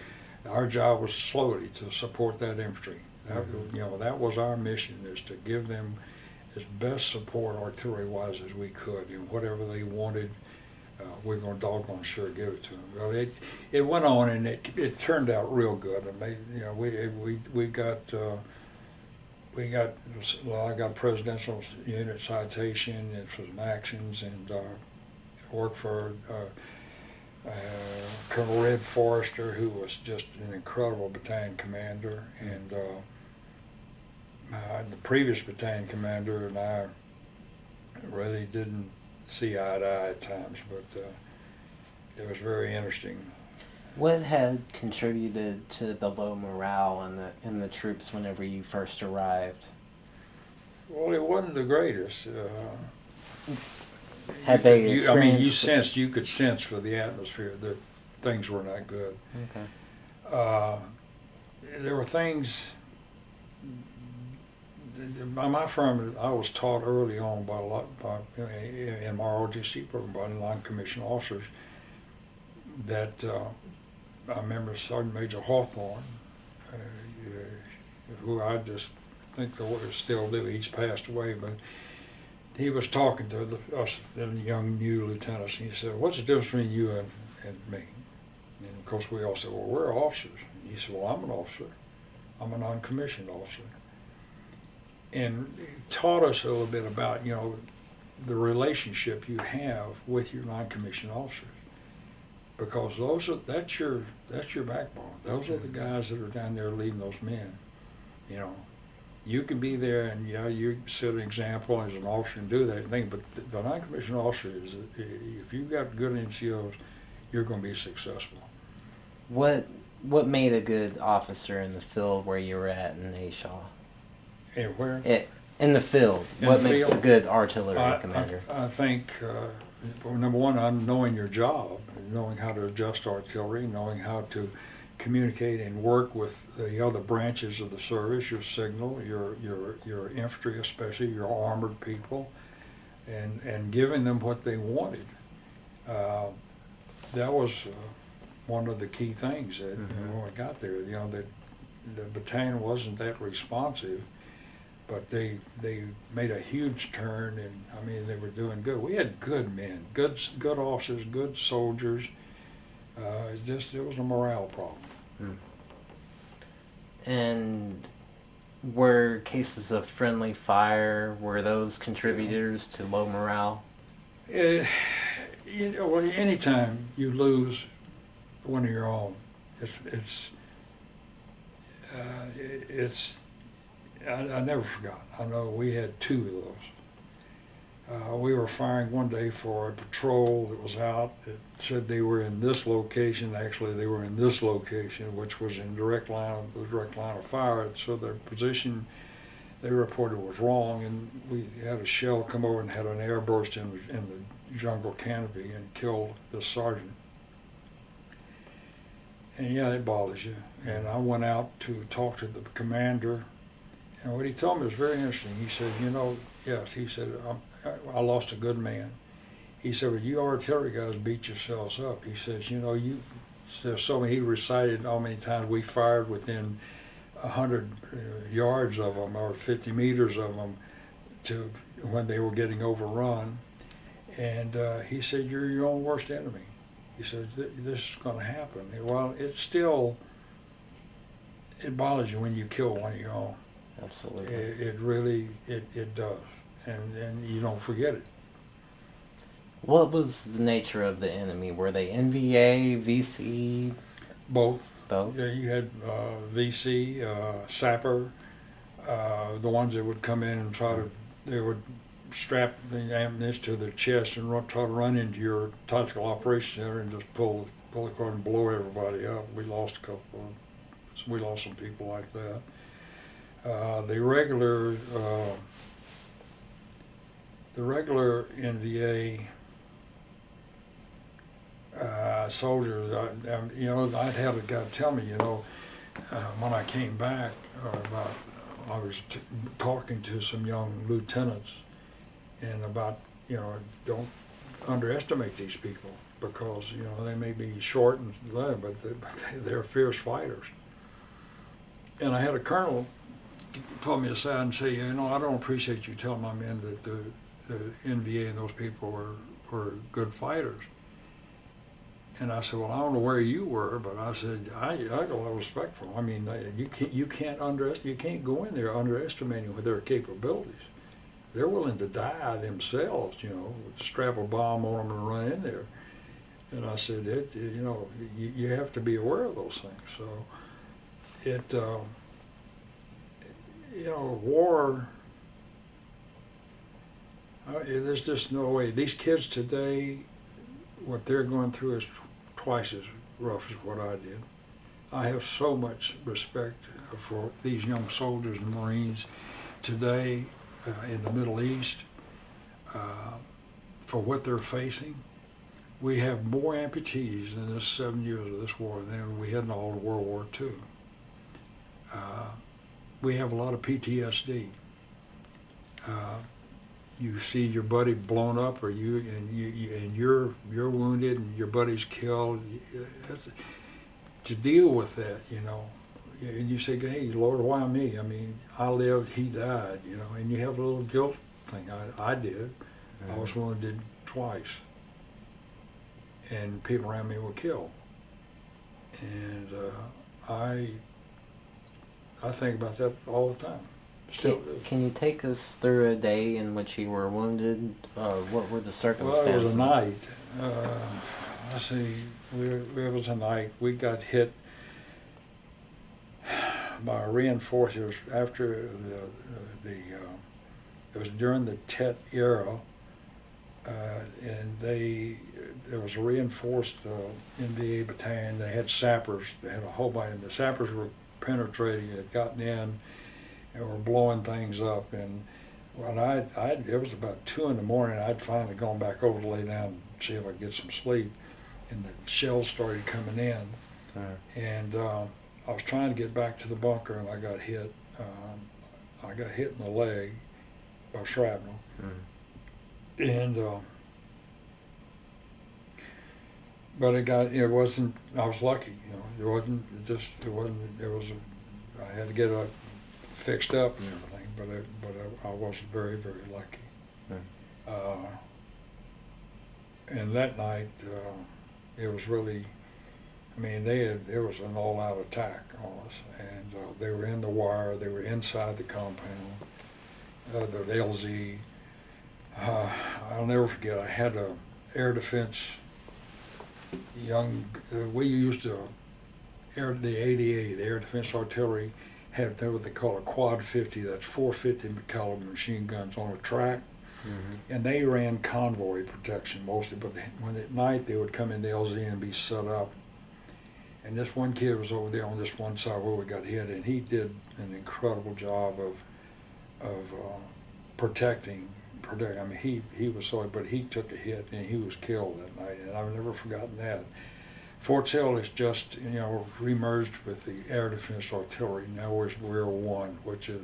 Our job was slowly to support that infantry. That, you know, that was our mission, is to give them as best support artillery-wise as we could, and whatever they wanted, we're going to doggone sure give it to them. Well, it went on, and it turned out real good. I mean, you know, we got. Well, I got a presidential unit citation and for some actions, and worked for Colonel Red Forrester, who was just an incredible battalion commander, and the previous battalion commander and I really didn't see eye to eye at times, but it was very interesting. What had contributed to the low morale in the troops whenever you first arrived? Well, it wasn't the greatest. Had they experienced? I mean, you could sense for the atmosphere that things were not good. Okay. There were things. By my firm, I was taught early on in my ROTC program by non-commissioned officers that. I remember Sergeant Major Hawthorne, who I just think still do. He's passed away, but he was talking to us young new lieutenants, and he said, "What's the difference between you and me?" And of course, we all said, "Well, we're officers." And he said, "Well, I'm an officer. I'm a non-commissioned officer," and he taught us a little bit about, you know, the relationship you have with your non-commissioned officers. Because that's your backbone. Those are the guys that are down there leading those men. You know, you can be there and you set an example as an officer and do that thing. But the non-commissioned officer is, if you've got good NCOs, you're going to be successful. What made a good officer in the field where you were at in Ashaw? And where? In the field. What makes a good artillery commander? I think number one, I'm knowing your job. Knowing how to adjust artillery, knowing how to communicate and work with the other branches of the service, your signal, your infantry, especially your armored people, and giving them what they wanted. That was one of the key things that when I got there. You know, that the battalion wasn't that responsive, but they made a huge turn, and I mean, they were doing good. We had good men, good officers, good soldiers. It was a morale problem. And were cases of friendly fire, were those contributors to low morale? You know, well, anytime you lose one of your own, I never forgot. I know we had two of those. We were firing one day for a patrol that was out. It said they were in this location. Actually, they were in this location, which was in direct line of fire. So their position, they reported, was wrong, and we had a shell come over and had an airburst in the jungle canopy and killed the sergeant. And yeah, it bothers you. And I went out to talk to the commander. And what he told me was very interesting. He said, you know, yes, he said, I lost a good man. He said, well, you artillery guys beat yourselves up. He says, you know, there's so many, he recited how many times we fired within 100 yards of them or 50 meters of them to when they were getting overrun. And he said, you're your own worst enemy. He said, this is going to happen. Well, it bothers you when you kill one of your own. Absolutely. It really does, and you don't forget it. What was the nature of the enemy? Were they NVA, VC? Both. Both? Yeah, you had VC, sapper, the ones that would come in and they would strap the ammunition to their chest and try to run into your tactical operations center and just pull the cord and blow everybody up. We lost some people like that. The regular NVA soldiers, I'd had a guy tell me, when I came back, I was talking to some young lieutenants, and about, don't underestimate these people, because, they may be short and low, but they're fierce fighters. And I had a colonel pull me aside and say, I don't appreciate you telling my men that the NVA and those people were good fighters. And I said, well, I don't know where you were, but I said, I got a lot of respect for them. I mean, you can't go in there underestimating their capabilities. They're willing to die themselves, strap a bomb on them and run in there. And I said, you have to be aware of those things. So war, there's just no way. These kids today, what they're going through is twice as rough as what I did. I have so much respect for these young soldiers and Marines today in the Middle East for what they're facing. We have more amputees in this 7 years of this war than we had in all of World War II. We have a lot of PTSD. You see your buddy blown up, or you're wounded, and your buddy's killed. To deal with that, and you say, "Hey, Lord, why me? I mean, I lived, he died," and you have a little guilt thing. I did. Mm-hmm. I was wounded twice, and people around me were killed, and I think about that all the time. Still, can you take us through a day in which you were wounded? What were the circumstances? Well, it was a night. Let's see, it was a night. We got hit by reinforcements after it was during the Tet era, and there was a reinforced NVA battalion. They had sappers. They had a whole bunch, and the sappers were penetrating, had gotten in, and were blowing things up. And when it was about 2 in the morning, I'd finally gone back over to lay down and see if I could get some sleep, and the shells started coming in. And I was trying to get back to the bunker, and I got hit. I got hit in the leg by shrapnel. And but it wasn't, I was lucky, it wasn't, I had to get it fixed up and everything, but I was very, very lucky. And that night, it was really, it was an all-out attack on us, and they were in the wire, they were inside the compound, the LZ. I'll never forget, I had a air defense we used the 80A, the air defense artillery, had what they call a quad 50, that's 450 caliber machine guns on a track. And they ran convoy protection mostly, but when at night they would come in the LZ and be set up. And this one kid was over there on this one side where we got hit, and he did an incredible job of protecting. He was sorry, but he took a hit and he was killed that night, and I've never forgotten that. Fort Sill is just, remerged with the air defense artillery. Now we're one, which has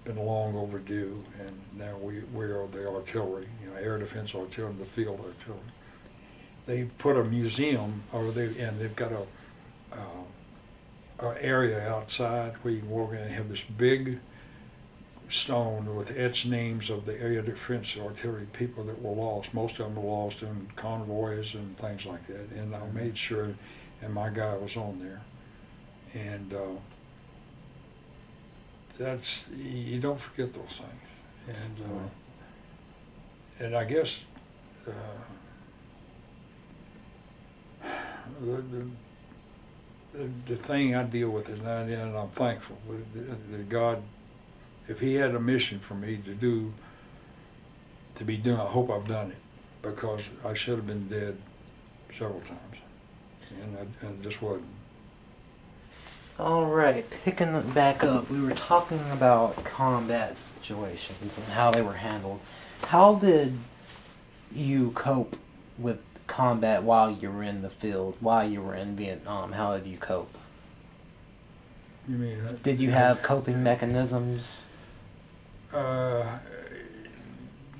been long overdue, and now we are the artillery, air defense artillery, the field artillery. They put a museum over there, and they've got a area outside where you can walk in and have this big stone with etched names of the air defense artillery people that were lost. Most of them were lost in convoys and things like that. And I made sure, and my guy was on there. And you don't forget those things. And I guess the thing I deal with is, and I'm thankful that God if he had a mission for me to do, to be doing, I hope I've done it, because I should have been dead several times, and I just wasn't. All right, picking it back up, we were talking about combat situations and how they were handled. How did you cope with combat while you were in the field, while you were in Vietnam? How did you cope? You mean? Did you have coping mechanisms? I'm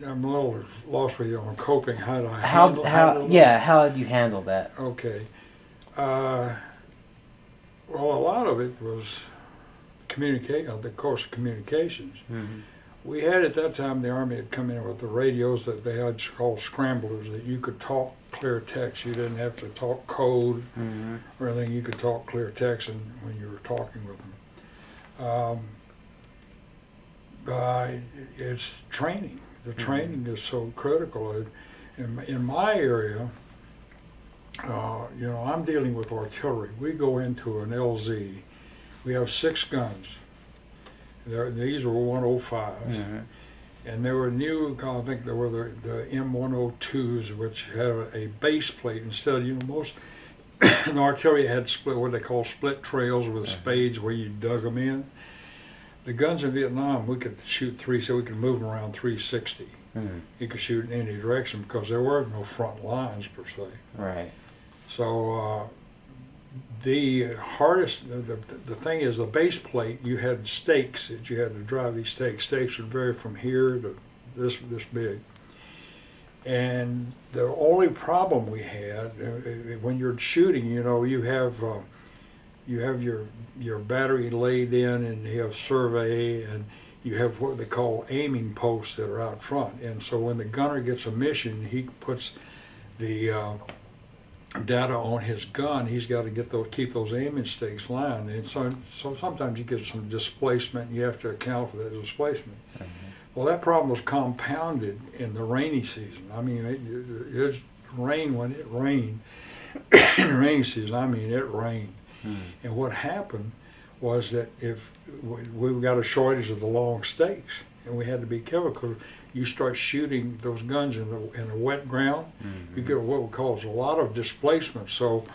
a little lost with you on coping. How do I handle it? Yeah, how did you handle that? Okay. Well, a lot of it was the course of communications. Mm-hmm. We had at that time, the Army had come in with the radios that they had called scramblers, that you could talk clear text. You didn't have to talk code Mm-hmm. or anything. You could talk clear text when you were talking with them. It's training. The training is so critical. In my area, I'm dealing with artillery. We go into an LZ. We have 6 guns. These were 105s. Mm-hmm. And there were new, I think there were the M102s, which had a base plate instead of, most the artillery had what they call split trails with spades where you dug them in. The guns in Vietnam, we could shoot so we could move them around 360. Mm-hmm. You could shoot in any direction because there were no front lines per se. Right. So the hardest, the thing is the base plate, you had stakes that you had to drive these stakes. Stakes would vary from here to this big. And the only problem we had, when you're shooting, you have your battery laid in, and you have survey, and you have what they call aiming posts that are out front. And so when the gunner gets a mission, he puts the data on his gun. He's got to keep those aiming stakes lined. And so sometimes you get some displacement, and you have to account for that displacement. Mm-hmm. Well, that problem was compounded in the rainy season. I mean, it rained when it rained. In the rainy season, I mean, it rained. Mm. And what happened was that if we got a shortage of the long stakes, and we had to be careful because you start shooting those guns in the wet ground, mm-hmm. you get what we call a lot of displacement. So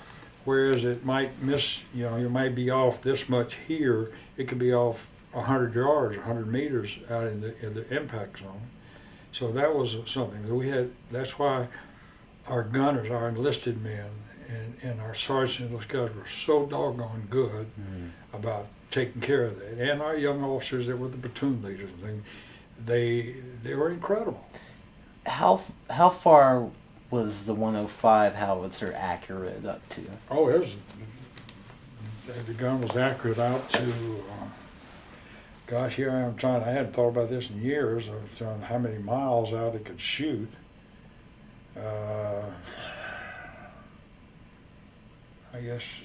whereas it might miss, you might be off this much here, it could be off 100 yards, 100 meters out in the impact zone. So that was something that we had. That's why our gunners, our enlisted men, and our sergeants, those guys were so doggone good about taking care of that. And our young officers that were the platoon leaders and things, they were incredible. How far was the 105 howitzer accurate up to? Oh, the gun was accurate out to, gosh, here I am I hadn't thought about this in years, of how many miles out it could shoot. I guess,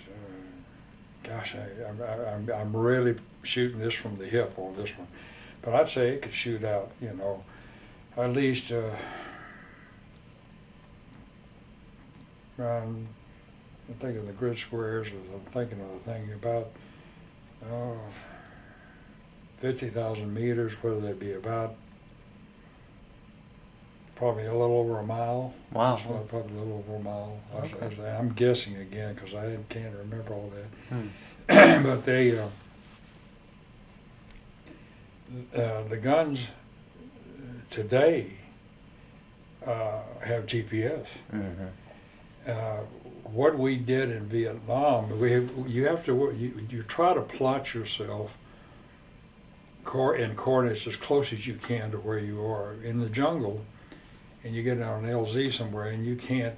gosh, I'm really shooting this from the hip on this one. But I'd say it could shoot out, at least around, I'm thinking of the grid squares, I'm thinking of the thing about 50,000 meters, whether they be about probably a little over a mile. Wow. Probably a little over a mile. Okay. I'm guessing again because I can't remember all that. But the guns today have GPS. Mm-hmm. What we did in Vietnam, you try to plot yourself in coordinates as close as you can to where you are in the jungle, and you get on an LZ somewhere, and you can't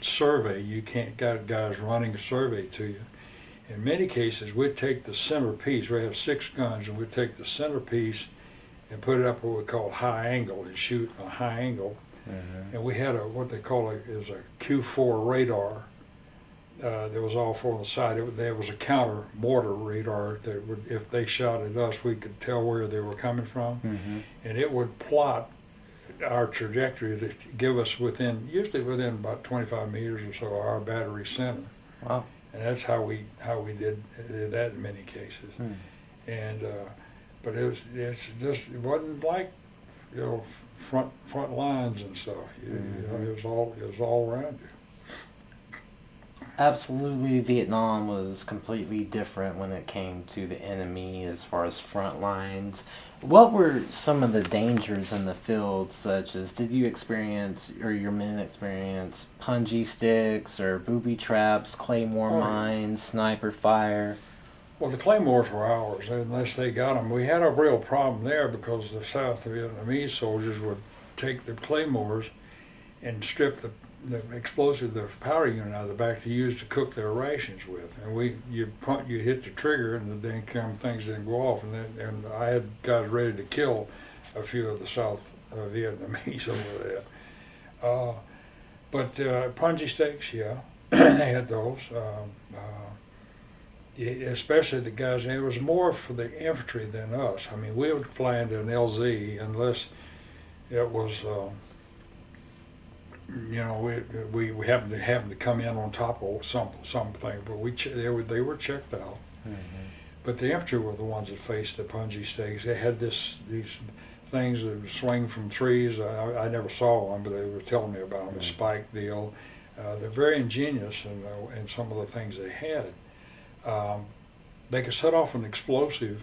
survey. You can't got guys running a survey to you. In many cases, we'd take the centerpiece. We have 6 guns, and we'd take the centerpiece and put it up what we call high angle and shoot a high angle. Mm-hmm. And we had what they call a Q4 radar. That was all on the side. There was a counter mortar radar that if they shot at us, we could tell where they were coming from, mm-hmm. and it would plot our trajectory to give us usually within about 25 meters or so of our battery center. Wow. And that's how we did that in many cases. And but it wasn't like, you know, front lines and stuff. You know, it was all around you. Absolutely, Vietnam was completely different when it came to the enemy as far as front lines. What were some of the dangers in the field, such as did you experience, or your men experience, punji sticks or booby traps, claymore mines, sniper fire? Well, the claymores were ours, unless they got them. We had a real problem there because the South Vietnamese soldiers would take the claymores and strip the explosive, the powder unit out of the back to use to cook their rations with. And you hit the trigger, and then things didn't go off. And I had guys ready to kill a few of the South Vietnamese over there. But punji sticks, yeah, they had those. Especially the guys, and it was more for the infantry than us. I mean, we would fly into an LZ unless it was, you know, we happened to come in on top of something, but they were checked out. But the infantry were the ones that faced the punji stakes. They had these things that would swing from trees. I never saw one, but they were telling me about them. A spike deal. They're very ingenious in some of the things they had. They could set off an explosive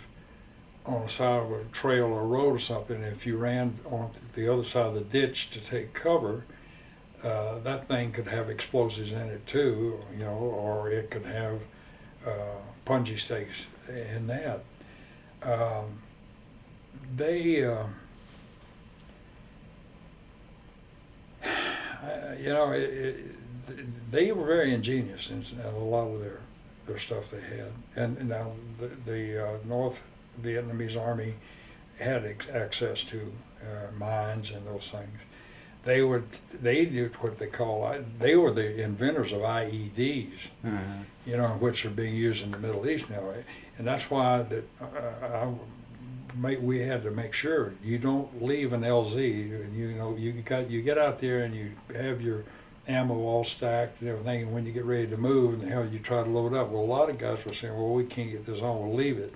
on the side of a trail or road or something. And if you ran on the other side of the ditch to take cover, that thing could have explosives in it too, you know, or it could have punji stakes in that. You know, they were very ingenious in a lot of their stuff they had. And now the North Vietnamese Army had access to mines and those things. They did what they were the inventors of IEDs, you know, which are being used in the Middle East now. And that's why we had to make sure you don't leave an LZ. And you get out there and you have your ammo all stacked and everything, and when you get ready to move, and hell, you try to load up. Well, a lot of guys were saying, well, we can't get this on, we'll leave it.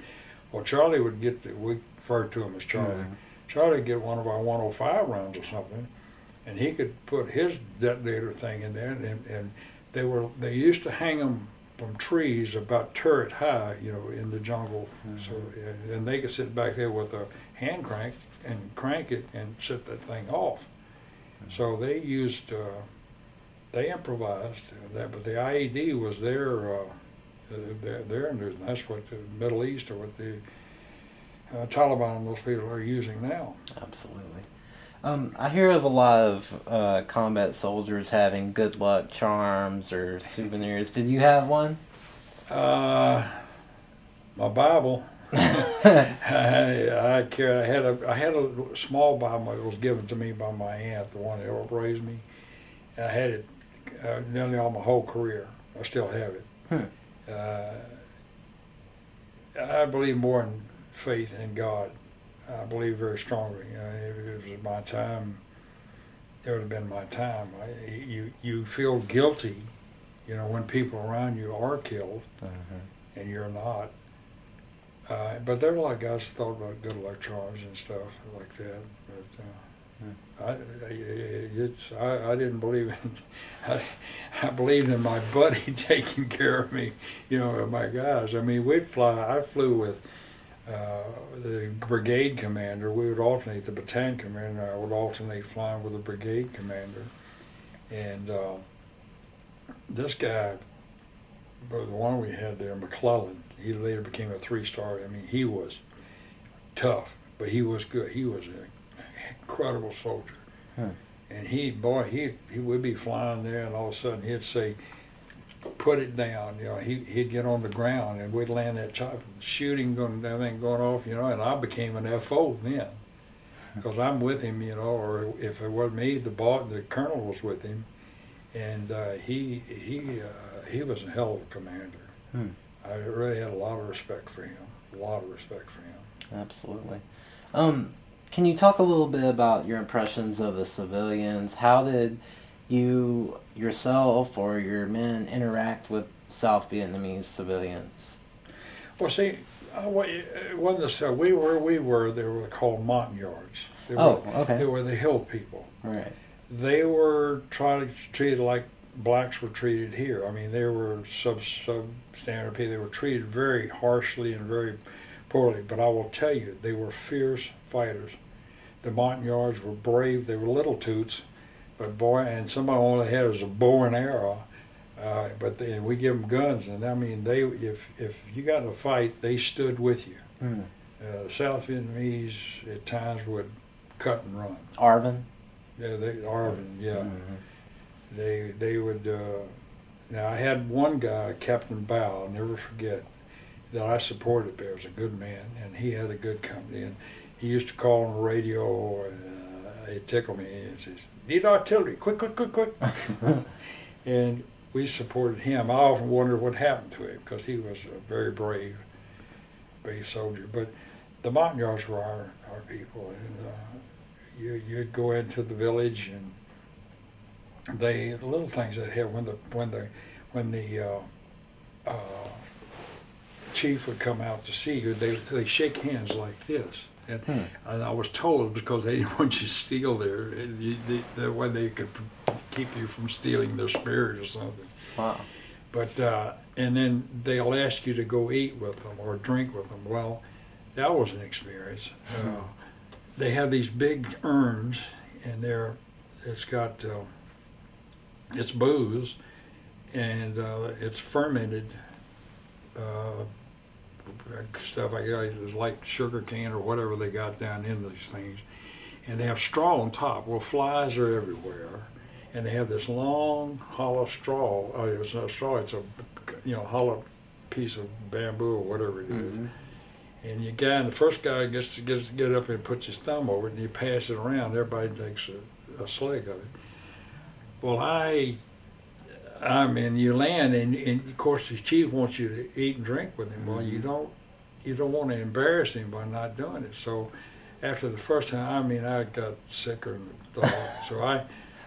Well, Charlie would we referred to him as Charlie. Charlie would get one of our 105 rounds or something, and he could put his detonator thing in there, and they used to hang them from trees about turret high, you know, in the jungle. So, and they could sit back there with a hand crank and crank it and set that thing off. So they used, they improvised that, but the IED was their and that's what the Middle East or what the Taliban and those people are using now. Absolutely. I hear of a lot of combat soldiers having good luck charms or souvenirs. Did you have one? My Bible. I had a small Bible that was given to me by my aunt, the one that helped raise me. I had it nearly all my whole career. I still have it. I believe more in faith in God. I believe very strongly. If it was my time, it would have been my time. You feel guilty, you know, when people around you are killed, and you're not. But there are a lot of guys who thought about good luck charms and stuff like that. But I didn't believe in. I believed in my buddy taking care of me, you know, my guys. I mean, we'd fly. I flew with the brigade commander. We would alternate, the battalion commander. I would alternate flying with the brigade commander. And this guy, the one we had there, McClellan, he later became a 3-star. I mean, he was tough, but he was good. He was an incredible soldier. And he would be flying there, and all of a sudden he'd say, "Put it down." You know, he'd get on the ground, and we'd land that chopper, shooting, everything going off. You know, and I became an FO then, because I'm with him. You know, or if it wasn't me, the colonel was with him, and he was a hell of a commander. I really had a lot of respect for him. Absolutely. Can you talk a little bit about your impressions of the civilians? How did you yourself or your men interact with South Vietnamese civilians? Well, see, It wasn't the cell. We were. They were called Montagnards. Okay. They were the hill people. Right. They were treated like blacks were treated here. I mean, they were substandard people. They were treated very harshly and very poorly. But I will tell you, they were fierce fighters. The Montagnards were brave. They were little toots, but boy, and somebody all they had was a bow and arrow. But we give them guns, and I mean, if you got in a fight, they stood with you. Mm. The South Vietnamese at times would cut and run. Arvin? Yeah, Arvin, yeah. Mm-hmm. They would. Now I had one guy, Captain Bow, I'll never forget, that I supported. There was a good man, and he had a good company, and he used to call on the radio. He'd tickle me. He says, "Need artillery, quick, quick, quick, quick!" And we supported him. I often wondered what happened to him because he was a very brave soldier. But the Montagnards were our people, and you'd go into the village, and the little things that had when the chief would come out to see you, they shake hands like this. And I was told because they didn't want you to steal that way they could keep you from stealing their spirit or something. Wow. But and then they'll ask you to go eat with them or drink with them. Well, that was an experience. They have these big urns, and it's got it's booze, and it's fermented stuff. I guess it's like sugar cane or whatever they got down in these things, and they have straw on top. Well, flies are everywhere, and they have this long hollow straw. It's not straw. It's a hollow piece of bamboo or whatever it is. And the first guy gets to get up and puts his thumb over it, and you pass it around. Everybody takes a swig of it. Well, I mean, you land, and of course the chief wants you to eat and drink with him. Well, you don't want to embarrass him by not doing it. So after the first time, I mean, I got sicker than a dog. So I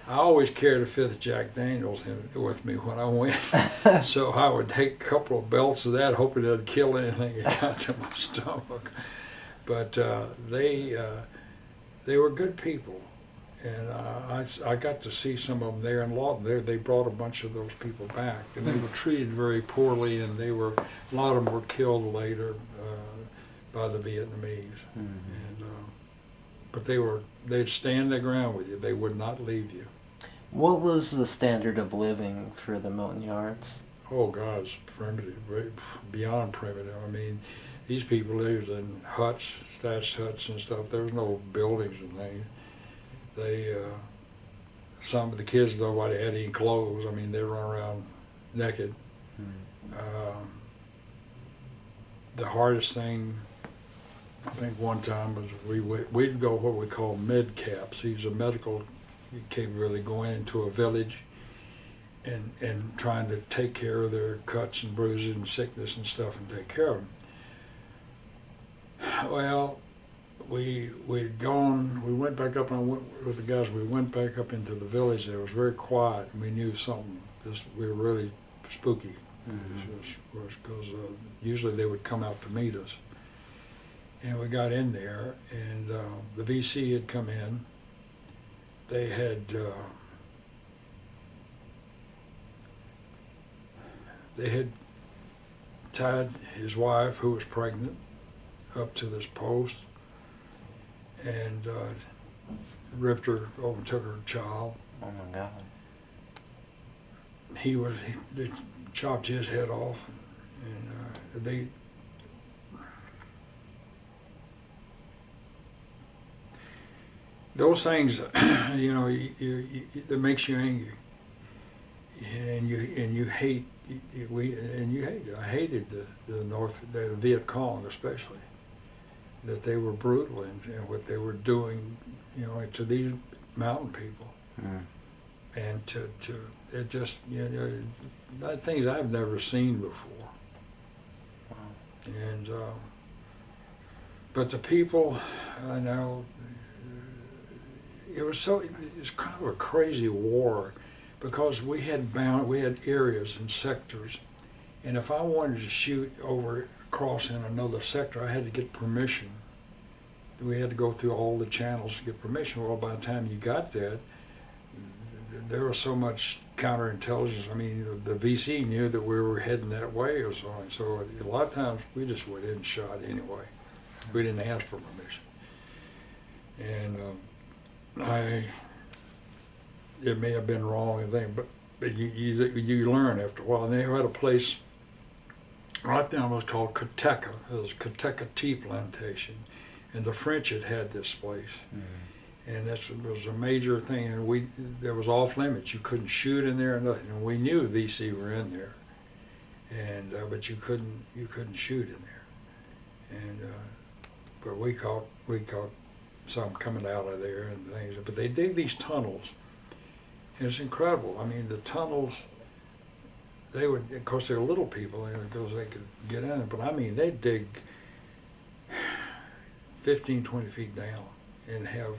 always carried a fifth Jack Daniels with me when I went. So I would take a couple of belts of that, hoping it would kill anything that got to my stomach. But they were good people. And I got to see some of them there in Lawton. They brought a bunch of those people back, and they were treated very poorly, and a lot of them were killed later by the Vietnamese. And but they'd stand their ground with you. They would not leave you. What was the standard of living for the Montagnards? Oh God, it's primitive, beyond primitive. I mean, these people lived in huts, thatched huts and stuff. There was no buildings and things. Some of the kids, nobody had any clothes. I mean, they run around naked. The hardest thing, I think, one time was we'd go what we call med caps. These are medical capability, going into a village and trying to take care of their cuts and bruises and sickness and stuff and take care of them. Well, we went back up, and with the guys, we went back up into the village. It was very quiet, and we knew something. We were really spooky, because usually they would come out to meet us. And we got in there, and the VC had come in. They had tied his wife, who was pregnant, up to this post, and ripped her, overtook her child. Oh my God. They chopped his head off, and those things, that makes you angry, and you hate. I hated the Viet Cong especially, that they were brutal in what they were doing, to these mountain people, and to it just, things I've never seen before. Wow. And but the people, I know, it's kind of a crazy war, because we had areas and sectors, and if I wanted to shoot over cross in another sector, I had to get permission. We had to go through all the channels to get permission. Well, by the time you got there, there was so much counterintelligence. I mean, the VC knew that we were heading that way or so on. So a lot of times we just went in and shot anyway. We didn't ask for permission. And it may have been wrong and thing, but you learn after a while. And they had a place right down was called Kateca. It was Kateca Tea Plantation, and the French had this place. Mm-hmm. And that was a major thing, and there was off limits. You couldn't shoot in there or nothing. And we knew VC were in there, and but you couldn't shoot in there. And but we caught some coming out of there and things. But they dig these tunnels, and it's incredible. I mean, the tunnels. They would, of course, they're little people because they could get in it. But I mean, they dig 15, 20 feet down and have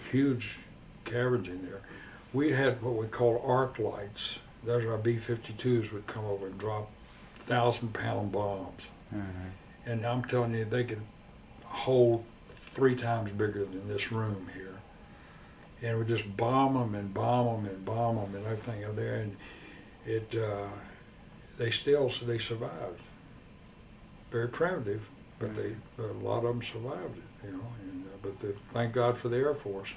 huge caverns in there. We had what we call arc lights. Those our B-52s would come over and drop 1,000-pound bombs. Mm-hmm. And I'm telling you, they could hold 3 times bigger than this room here. And we just bomb them and bomb them and bomb them and everything out there. And they survived. Very primitive, but a lot of them survived it, you know. And, but thank God for the Air Force.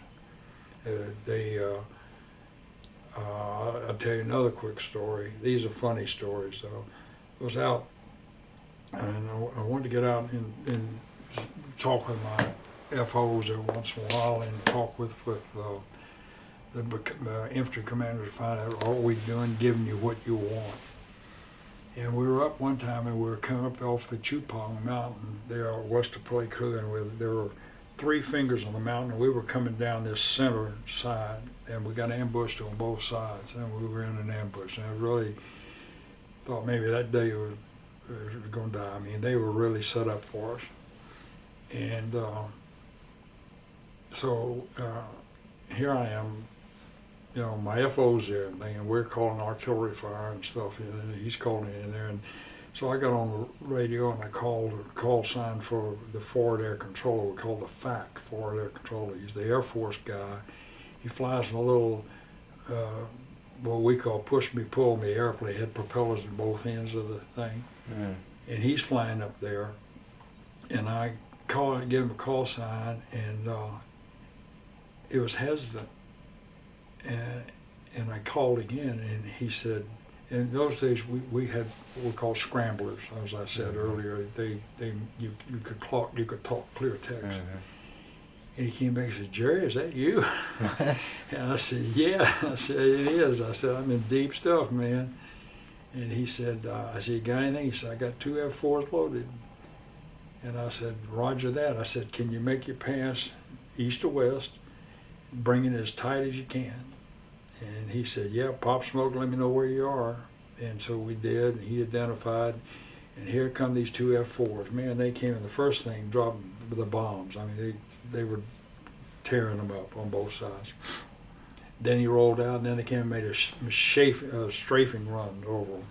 I'll tell you another quick story. These are funny stories, though. I was out, and I wanted to get out and talk with my FOs every once in a while, and talk with the infantry commander to find out, are we doing, giving you what you want? And we were up one time, and we were coming up off the Chupong Mountain there west of Pleiku, and there were 3 fingers on the mountain, and we were coming down this center side, and we got ambushed on both sides, and we were in an ambush. And I really thought maybe that day we were going to die. I mean, they were really set up for us. And so here I am, you know, my FO's there and we're calling artillery fire and stuff, and he's calling in there. And so I got on the radio and I called a call sign for the forward air controller. We call the FAC, forward air controller. He's the Air Force guy. He flies in a little, what we call push me, pull me airplane. He had propellers at both ends of the thing. Mm. And he's flying up there. And I give him a call sign, and it was hesitant. And I called again, and he said, in those days we had what we called scramblers, as I said earlier. You could talk clear text. Mm-hmm. And he came back and said, "Jerry, is that you?" And I said, "Yeah." I said, "It is." I said, "I'm in deep stuff, man." And he said, "I said, you got anything?" He said, "I got 2 F4s loaded." And I said, "Roger that." I said, "Can you make your pass east or west? Bring it as tight as you can." And he said, "Yeah, pop smoke, let me know where you are." And so we did, and he identified, and here come these 2 F4s. Man, they came in, the first thing, dropped the bombs. I mean, they were tearing them up on both sides. Then he rolled out, and then they came and made a strafing run over them,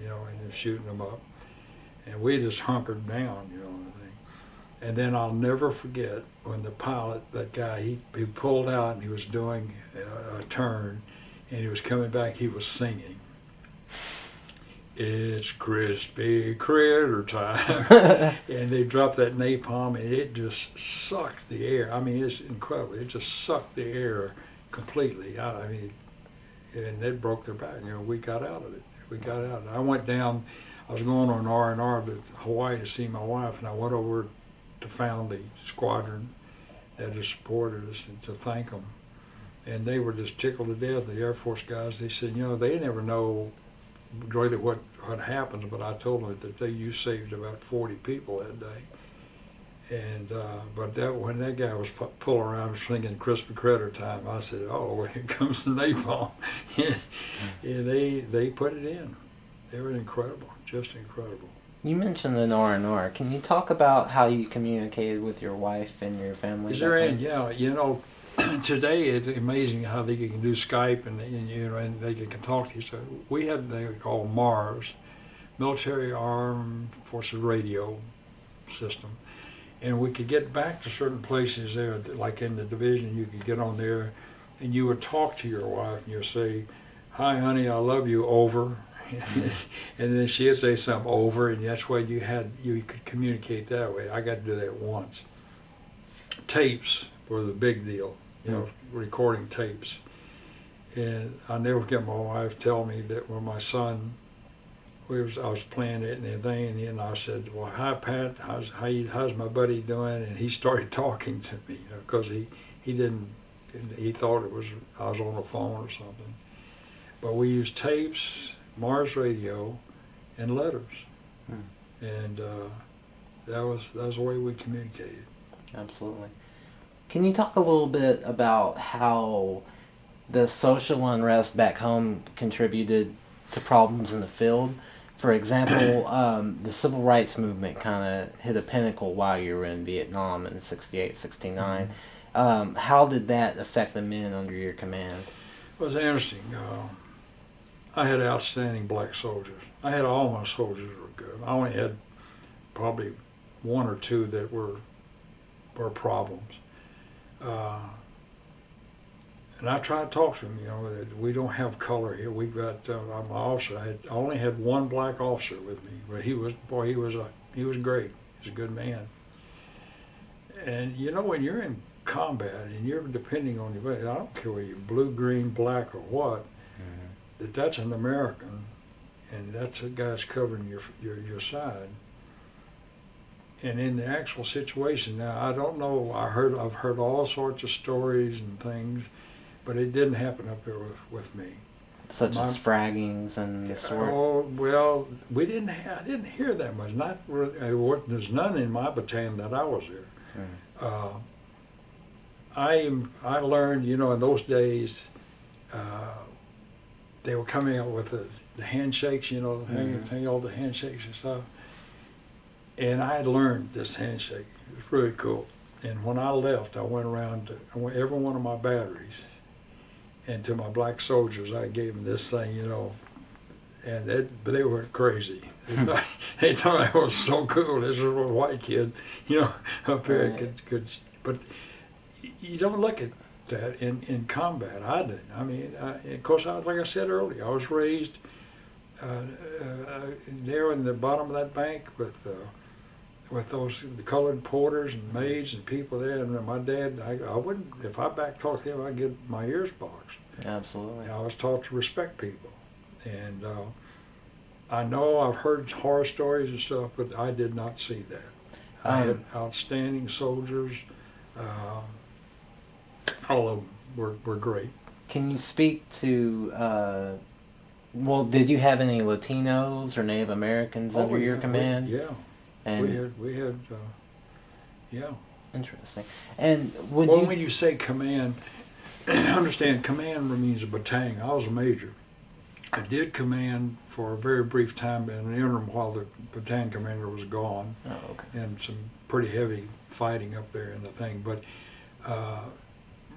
you know, and shooting them up. And we just hunkered down, you know. And then I'll never forget when the pilot, that guy, he pulled out and he was doing a turn, and he was coming back, he was singing, "It's crispy critter time." And they dropped that napalm, and it just sucked the air. I mean, it's incredible. It just sucked the air completely. I mean, and it broke their back. You know, we got out of it. We got out. I went down, I was going on R&R to Hawaii to see my wife, and I went over to found the squadron that had supported us and to thank them. And they were just tickled to death, the Air Force guys. They said, you know, they never know really what happens, but I told them that you saved about 40 people that day. And but when that guy was pulling around singing "Crispy Critter Time," I said, "Oh, here comes the napalm." And they put it in. They were incredible, just incredible. You mentioned an R&R. Can you talk about how you communicated with your wife and your family? Is there any? Yeah, you know, today it's amazing how they can do Skype and you know, and they can talk to you. So we had they call Mars, military armed forces radio system. And we could get back to certain places there, like in the division, you could get on there and you would talk to your wife and you'd say, "Hi, honey, I love you," over. And then she'd say something over, and that's why you could communicate that way. I got to do that once. Tapes were the big deal, recording tapes. And I never forget my wife telling me that when my son, I was playing it and everything, and I said, "Well, hi Pat, how's my buddy doing?" And he started talking to me because he thought I was on the phone or something. But we used tapes, Mars radio, and letters, and that was the way we communicated. Absolutely. Can you talk a little bit about how the social unrest back home contributed to problems in the field? For example, the civil rights movement kind of hit a pinnacle while you were in Vietnam in 68, 69. How did that affect the men under your command? It was interesting. I had outstanding black soldiers. I had all my soldiers were good. I only had probably one or two that were problems. And I tried to talk to them, that we don't have color here. We got my officer. I only had one black officer with me, but he was great. He was a good man. And when you're in combat and you're depending on your, I don't care whether you're blue, green, black, or what, that's an American, and that's a guy's covering your side. And in the actual situation, now I don't know. I've heard all sorts of stories and things, but it didn't happen up there with me. Such as fraggings and the sort. Oh well, I didn't hear that much. Not really, there's none in my battalion that I was there. I learned, in those days. They were coming out with the handshakes, all the handshakes and stuff. And I had learned this handshake. It was really cool. And when I left, I went around to every one of my batteries, and to my black soldiers, I gave them this thing, but they weren't crazy. They thought I was so cool. This little white kid, up here could. But you don't look at that in combat. I didn't. I mean, of course, like I said earlier, I was raised there in the bottom of that bank with the colored porters and maids and people there. And my dad, I wouldn't, if I backtalked him, I'd get my ears boxed. Absolutely. I was taught to respect people, and I know I've heard horror stories and stuff, but I did not see that. I had outstanding soldiers. All of them were great. Can you speak to, did you have any Latinos or Native Americans under your command? We had, yeah. Interesting. And when you say command, understand, command means a battalion. I was a major. I did command for a very brief time in an interim while the battalion commander was gone. Oh, okay. And some pretty heavy fighting up there in the thing. But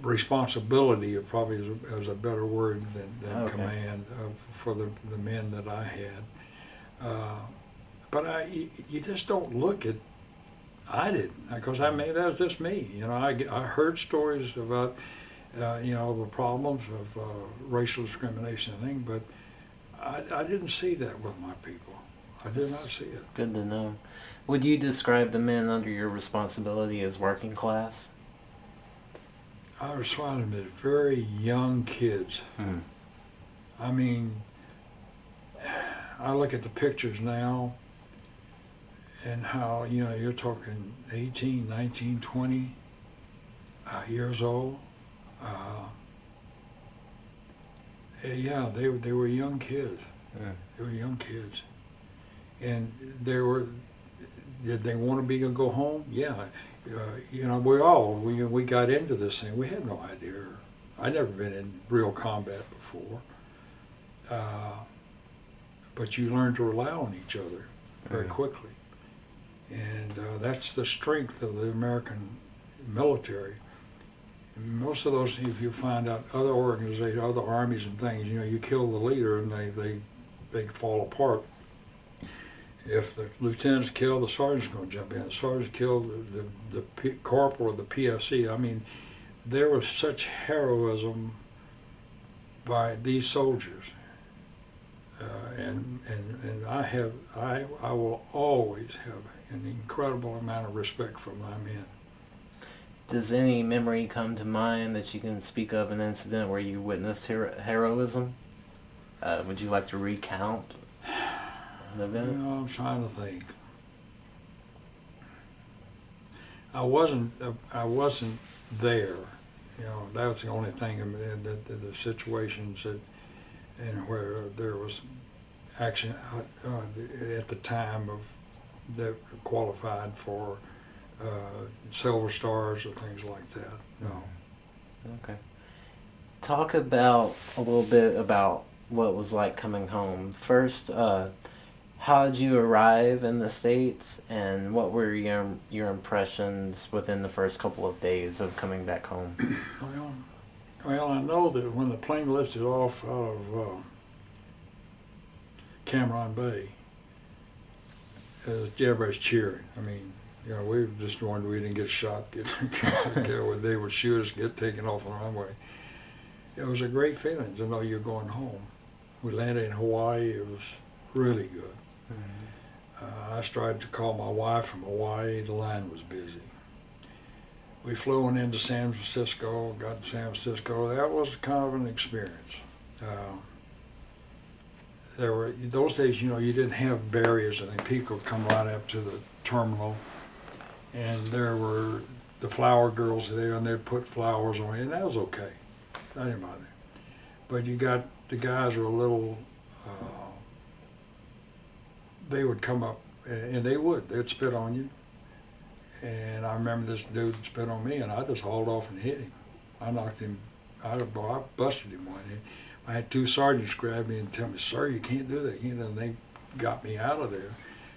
responsibility probably is a better word than command for the men that I had. But you just don't look at. I didn't, because that was just me. I heard stories about the problems of racial discrimination and things, but I didn't see that with my people. I did not see it. Good to know. Would you describe the men under your responsibility as working class? I responded to very young kids. I mean, I look at the pictures now and how, you're talking 18, 19, 20 years old. Yeah, they were young kids. Yeah. They were young kids. And did they want to go home? Yeah. We got into this thing. We had no idea. I'd never been in real combat before. But you learn to rely on each other very quickly. And that's the strength of the American military. And most of those, if you find out other organizations, other armies and things, you kill the leader and they fall apart. If the lieutenant's killed, the sergeant's going to jump in. The sergeant's killed, the corporal of the PFC. I mean, there was such heroism by these soldiers, and I will always have an incredible amount of respect for my men. Does any memory come to mind that you can speak of an incident where you witnessed heroism? Would you like to recount an event? You know, I'm trying to think. I wasn't there. You know, that was the only thing in the situations that, and where there was action at the time of that qualified for silver stars or things like that. No. Okay. Talk about a little bit about what it was like coming home. First, how did you arrive in the States, and what were your impressions within the first couple of days of coming back home? Well, I know that when the plane lifted off out of Cameron Bay, everybody's cheering. I mean, you know, we just wondered we didn't get shot. They would shoot us, get taken off the runway. It was a great feeling to know you're going home. We landed in Hawaii. It was really good. I tried to call my wife from Hawaii. The line was busy. We flew on into San Francisco, got to San Francisco. That was kind of an experience. There were, those days, you know, you didn't have barriers. I think people would come right up to the terminal, and there were the flower girls there, and they'd put flowers on it, and that was okay. I didn't mind that. But you got, the guys were a little, they would come up, and they'd spit on you. And I remember this dude spit on me, and I just hauled off and hit him. I knocked him out of the bar. I busted him one. I had two sergeants grab me and tell me, "Sir, you can't do that." And they got me out of there.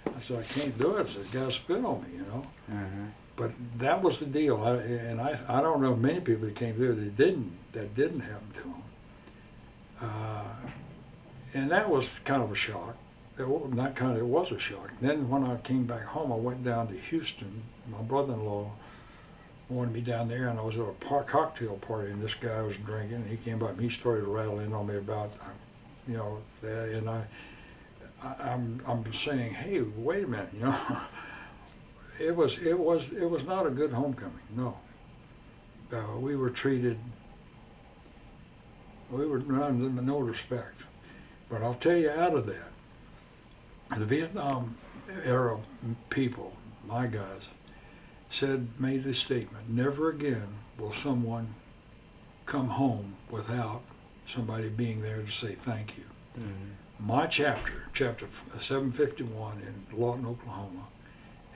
I said, "I can't do it." I said, "The guy spit on me, you know." Mm-hmm. But that was the deal. I don't know many people that came through that didn't happen to them. And that was kind of a shock. It was a shock. Then when I came back home, I went down to Houston. My brother-in-law wanted me down there, and I was at a cocktail party, and this guy was drinking, and he came by and he started rattling on me about, you know, that, and I'm saying, "Hey, wait a minute, you know." It was not a good homecoming. No. We were treated. We were not in no respect. But I'll tell you, out of that, the Vietnam era people, my guys, made this statement: never again will someone come home without somebody being there to say thank you. Mm-hmm. My chapter 751 in Lawton, Oklahoma,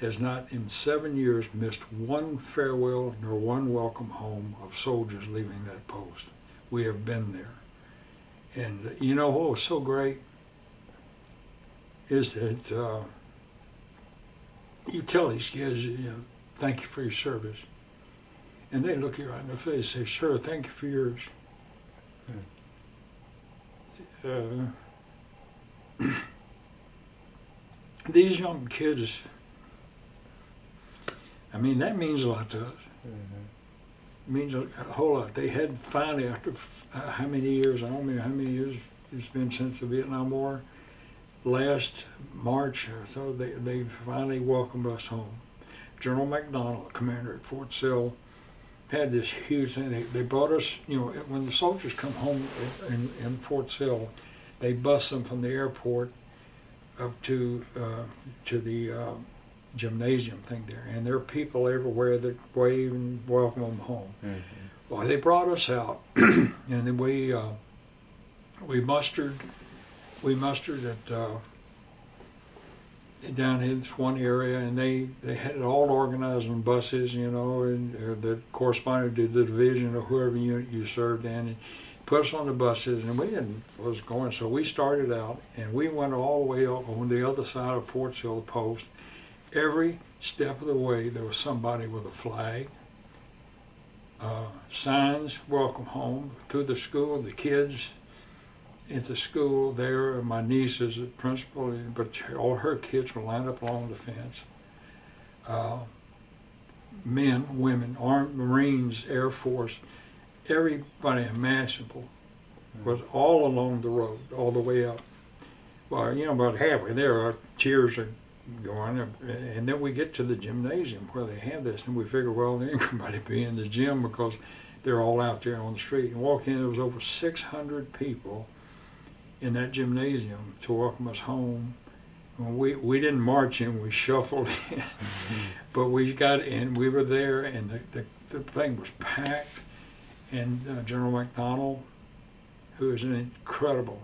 has not in 7 years missed one farewell nor one welcome home of soldiers leaving that post. We have been there. And you know what was so great is that you tell these kids, you know, "Thank you for your service." And they look you right in the face and say, "Sure, thank you for yours." These young kids, I mean, that means a lot to us. Mm-hmm. It means a whole lot. They had finally, after how many years, I don't know how many years it's been since the Vietnam War, last March or so, they finally welcomed us home. General McDonald, commander at Fort Sill, had this huge thing. They brought us, you know, when the soldiers come home in Fort Sill, they bus them from the airport up to the gymnasium thing there, and there are people everywhere that wave and welcome them home. Mm-hmm. Well, they brought us out, and then we mustered at down in this one area, and they had it all organized on buses, you know, and that corresponded to the division or whoever unit you served in, and put us on the buses, and we was going. So we started out, and we went all the way up on the other side of Fort Sill post. Every step of the way, there was somebody with a flag, signs, "Welcome home," through the school, the kids. at the school there. My niece is a principal, but all her kids were lined up along the fence. Men, women, Armed Marines, Air Force, everybody imaginable was all along the road, all the way up. Well, you know, about halfway there, our cheers are going, and then we get to the gymnasium where they have this, and we figure, well, there ain't nobody be in the gym because they're all out there on the street. And walked in, there was over 600 people in that gymnasium to welcome us home. We didn't march in, we shuffled in. But we got in, we were there, and the thing was packed. And General McDonald, who is an incredible,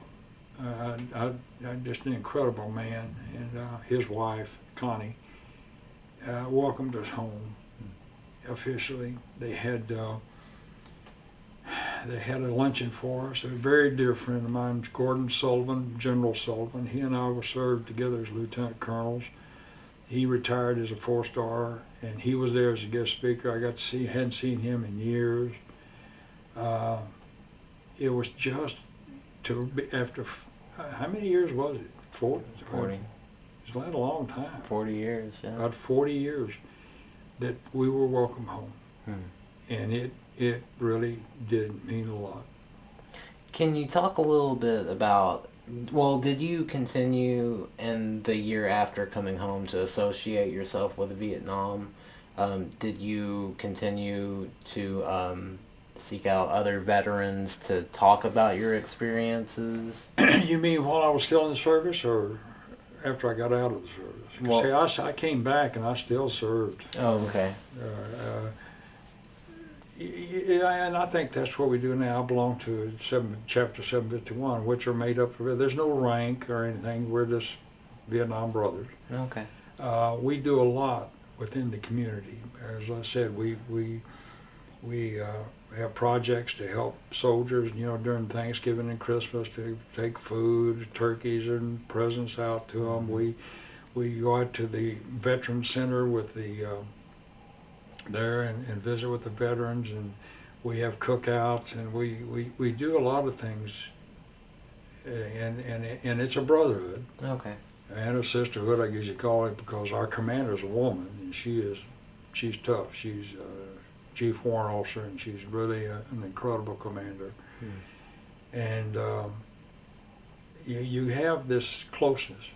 just an incredible man, and his wife, Connie, welcomed us home officially. They had a luncheon for us. A very dear friend of mine, Gordon Sullivan, General Sullivan. He and I were served together as lieutenant colonels. He retired as a 4-star, and he was there as a guest speaker. I got to see, hadn't seen him in years. It was just to be after, how many years was it? 40? 40. It's been a long time. 40 years, yeah. About 40 years that we were welcome home. And it really did mean a lot. Can you talk a little bit about, well, did you continue in the year after coming home to associate yourself with Vietnam? Did you continue to seek out other veterans to talk about your experiences? You mean while I was still in the service or after I got out of the service? Well, see, I came back and I still served. Oh, okay. Yeah, and I think that's what we do now. I belong to Chapter 751, which are made up of, there's no rank or anything. We're just Vietnam brothers. Okay. We do a lot within the community. As I said, we have projects to help soldiers, you know, during Thanksgiving and Christmas, to take food, turkeys and presents out to them. We go out to the Veteran Center with the there and visit with the veterans, and we have cookouts, and we do a lot of things, and it's a brotherhood. Okay. And a sisterhood, I guess you call it, because our commander's a woman, and she's tough. She's Chief Warrant Officer, and she's really an incredible commander. And you have this closeness,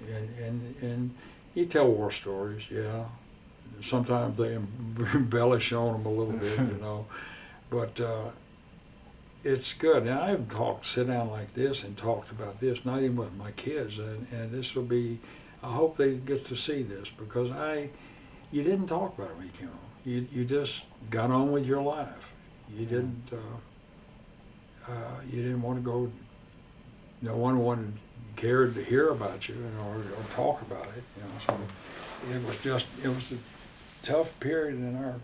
and you tell war stories, yeah. Sometimes they embellish on them a little bit, you know, but it's good. And I've sit down like this and talked about this, not even with my kids, and this will be, I hope they get to see this, because you didn't talk about it when you came home. You just got on with your life. You didn't want to go, no one cared to hear about you, or talk about it, you know, so it was a tough period in our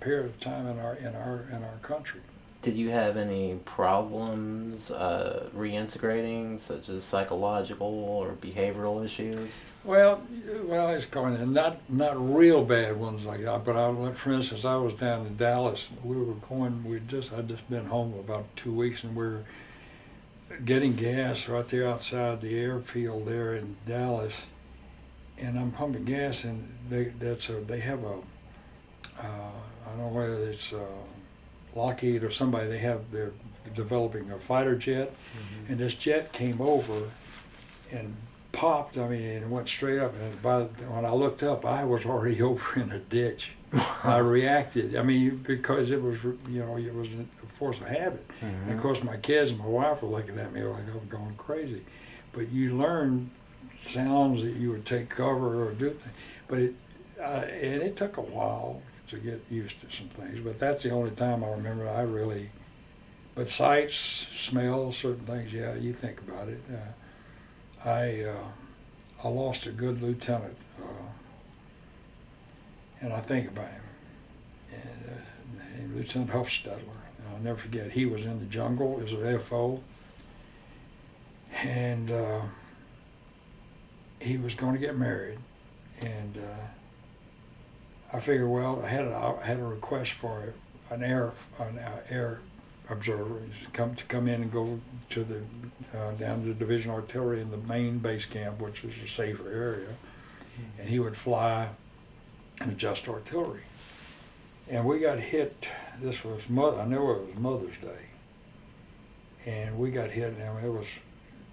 period of time in our country. Did you have any problems reintegrating, such as psychological or behavioral issues? Well, it's going, and not real bad ones like that. But for instance, I was down in Dallas. I'd just been home about 2 weeks, and we were getting gas right there outside the airfield there in Dallas. And I'm pumping gas, and they have a I don't know whether it's Lockheed or somebody. They're developing a fighter jet, and this jet came over and popped. I mean, and went straight up. And when I looked up, I was already over in a ditch. I reacted. I mean, because it was, you know, it was a force of habit. And of course, my kids and my wife were looking at me like I was going crazy. But you learn sounds that you would take cover or do things, but and it took a while to get used to some things. But that's the only time I remember but sights, smells, certain things. Yeah, you think about it. I lost a good lieutenant, and I think about him. And Lieutenant Huffstedler. I'll never forget. He was in the jungle as an FO, and he was going to get married, and I figured, well, I had a request for an air observer. He's come in and go to the down to the division artillery in the main base camp, which is a safer area, and he would fly and adjust artillery. And we got hit. This was I know it was Mother's Day, and we got hit. And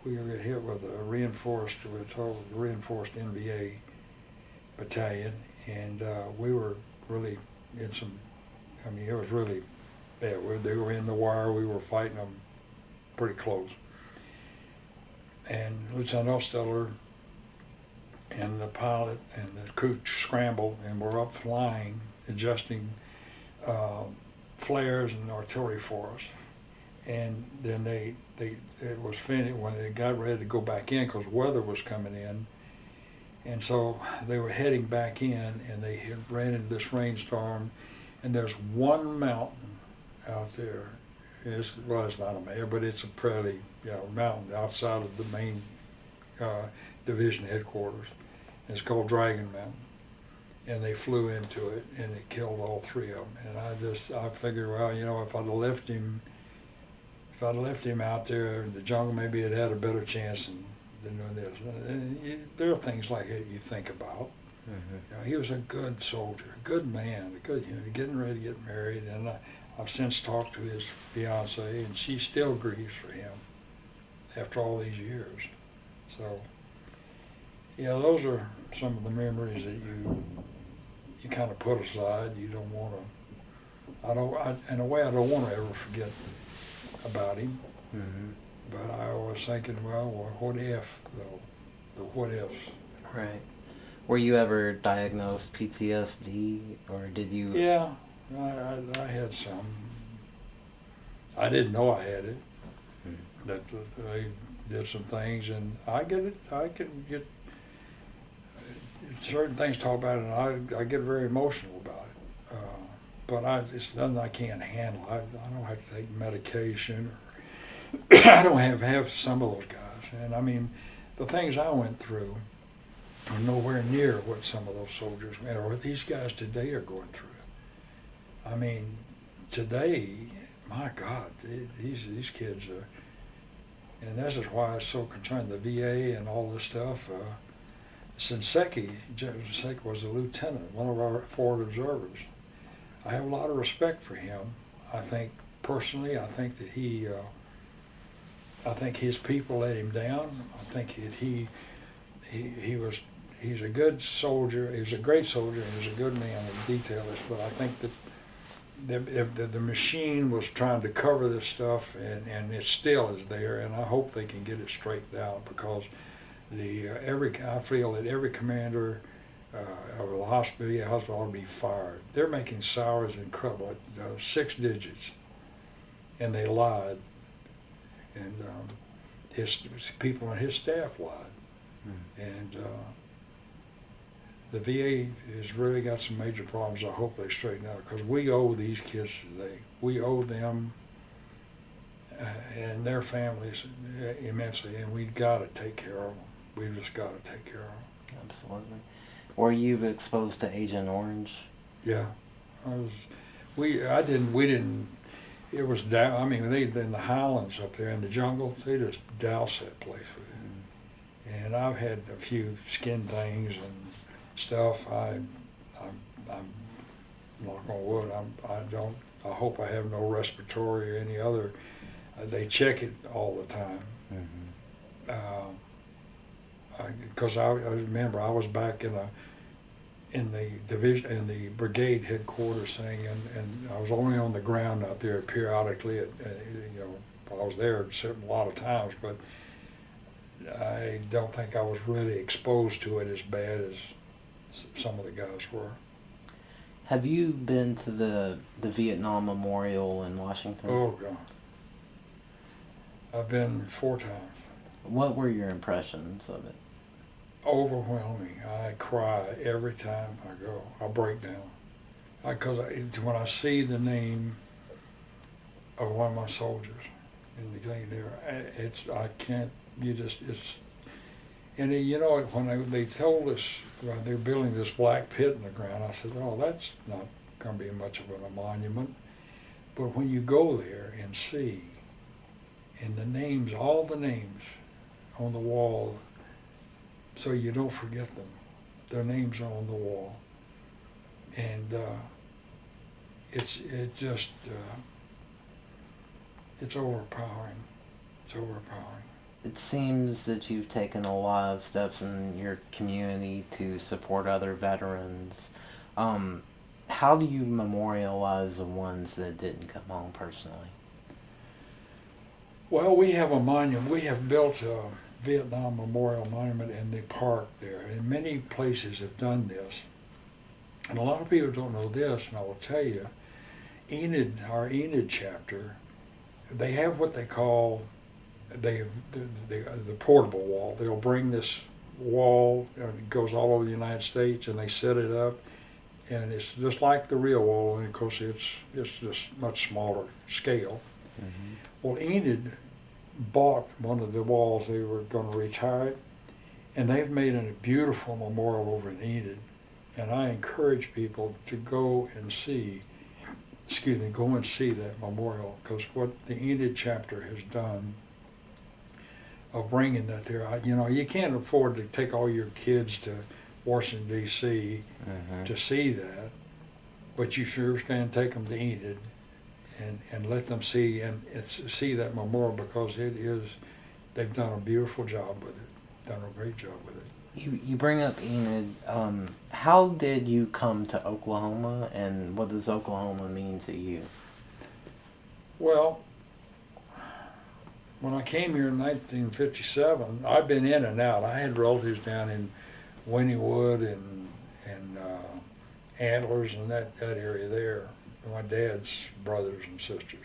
we got hit with a reinforced NBA battalion, and we were really in some. I mean, it was really bad. They were in the wire. We were fighting them pretty close. And Lieutenant Osteller and the pilot and the crew scrambled, and were up flying, adjusting flares and artillery for us. And then it was finished when they got ready to go back in because weather was coming in. And so they were heading back in, and they ran into this rainstorm. And there's one mountain out there. It's not a mountain, but it's a pretty mountain outside of the main division headquarters. It's called Dragon Mountain. And they flew into it, and it killed all three of them. And I figured, well, if I'd have left him out there in the jungle, maybe it had a better chance than doing this. And there are things like that you think about. Mm-hmm. He was a good soldier, a good man, getting ready to get married. And I've since talked to his fiancée, and she still grieves for him after all these years. So, those are some of the memories that you kind of put aside. You don't want to. In a way, I don't want to ever forget about him. Mm-hmm. But I was thinking, well, what if, though? The what ifs. Right. Were you ever diagnosed PTSD, or did you? Yeah, I had some. I didn't know I had it. Mm-hmm. That they did some things, and I get it. I can get certain things talk about it, and I get very emotional about it. But it's nothing I can't handle. I don't have to take medication, or I don't have some of those guys. And I mean, the things I went through are nowhere near what some of those soldiers or what these guys today are going through. I mean, today, my God, these kids, and this is why I was so concerned. The VA and all this stuff. Shinseki was a lieutenant, one of our forward observers. I have a lot of respect for him. I think personally, I think that I think his people let him down. I think that he's a good soldier. He's a great soldier, and he's a good man and detailist. But I think that the machine was trying to cover this stuff, and it still is there. And I hope they can get it straightened out, because I feel that every commander of the hospital ought to be fired. They're making salaries incredible, 6 digits, and they lied, and his people on his staff lied, and the VA has really got some major problems. I hope they straighten out, because we owe these kids today. We owe them and their families immensely, and we've got to take care of them. We've just got to take care of them. Absolutely. Were you exposed to Agent Orange? Yeah, we didn't. It was down. I mean, they in the highlands up there in the jungle. They just doused that place with it. And I've had a few skin things and stuff. I'm knock on wood. I hope I have no respiratory or any other. They check it all the time. Mm-hmm. Because I remember I was back in the division, in the brigade headquarters thing, and I was only on the ground out there periodically. I was there a lot of times, but I don't think I was really exposed to it as bad as some of the guys were. Have you been to the Vietnam Memorial in Washington? Oh God, I've been 4 times. What were your impressions of it? Overwhelming. I cry every time I go. I break down. Because when I see the name of one of my soldiers and the thing there, I can't, and when they told us they were building this black pit in the ground, I said, oh, that's not going to be much of a monument. But when you go there and see, and the names, all the names on the wall, so you don't forget them. Their names are on the wall. And it's overpowering. It's overpowering. It seems that you've taken a lot of steps in your community to support other veterans. How do you memorialize the ones that didn't come home personally? Well, we have a monument. We have built a Vietnam Memorial Monument in the park there, and many places have done this. And a lot of people don't know this, and I will tell you, our Enid chapter, they have what they call the portable wall. They'll bring this wall, it goes all over the United States, and they set it up, and it's just like the real wall, and of course it's just much smaller scale. Mm-hmm. Well, Enid bought one of the walls. They were going to retire it, and they've made a beautiful memorial over in Enid. And I encourage people to go and see that memorial, because what the Enid chapter has done of bringing that there, you can't afford to take all your kids to Washington, D.C. Mm-hmm. to see that, but you sure can take them to Enid and let them see that memorial, because they've done a beautiful job with it, done a great job with it. You bring up Enid. How did you come to Oklahoma, and what does Oklahoma mean to you? Well, when I came here in 1957, I've been in and out. I had relatives down in Wynnewood and Antlers and that area there. My dad's brothers and sisters.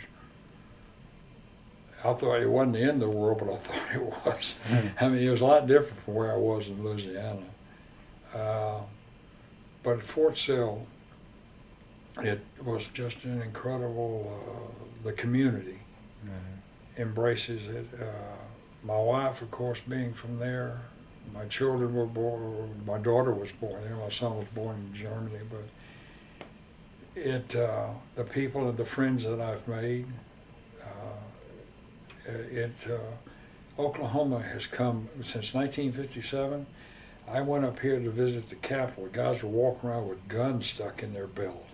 I thought it wasn't the end of the world, but I thought it was. I mean, it was a lot different from where I was in Louisiana. But at Fort Sill, it was just an incredible, the community embraces it. My wife, of course, being from there, my children were born, my daughter was born there, my son was born in Germany, but the people and the friends that I've made, Oklahoma has come since 1957. I went up here to visit the Capitol. Guys were walking around with guns stuck in their belt.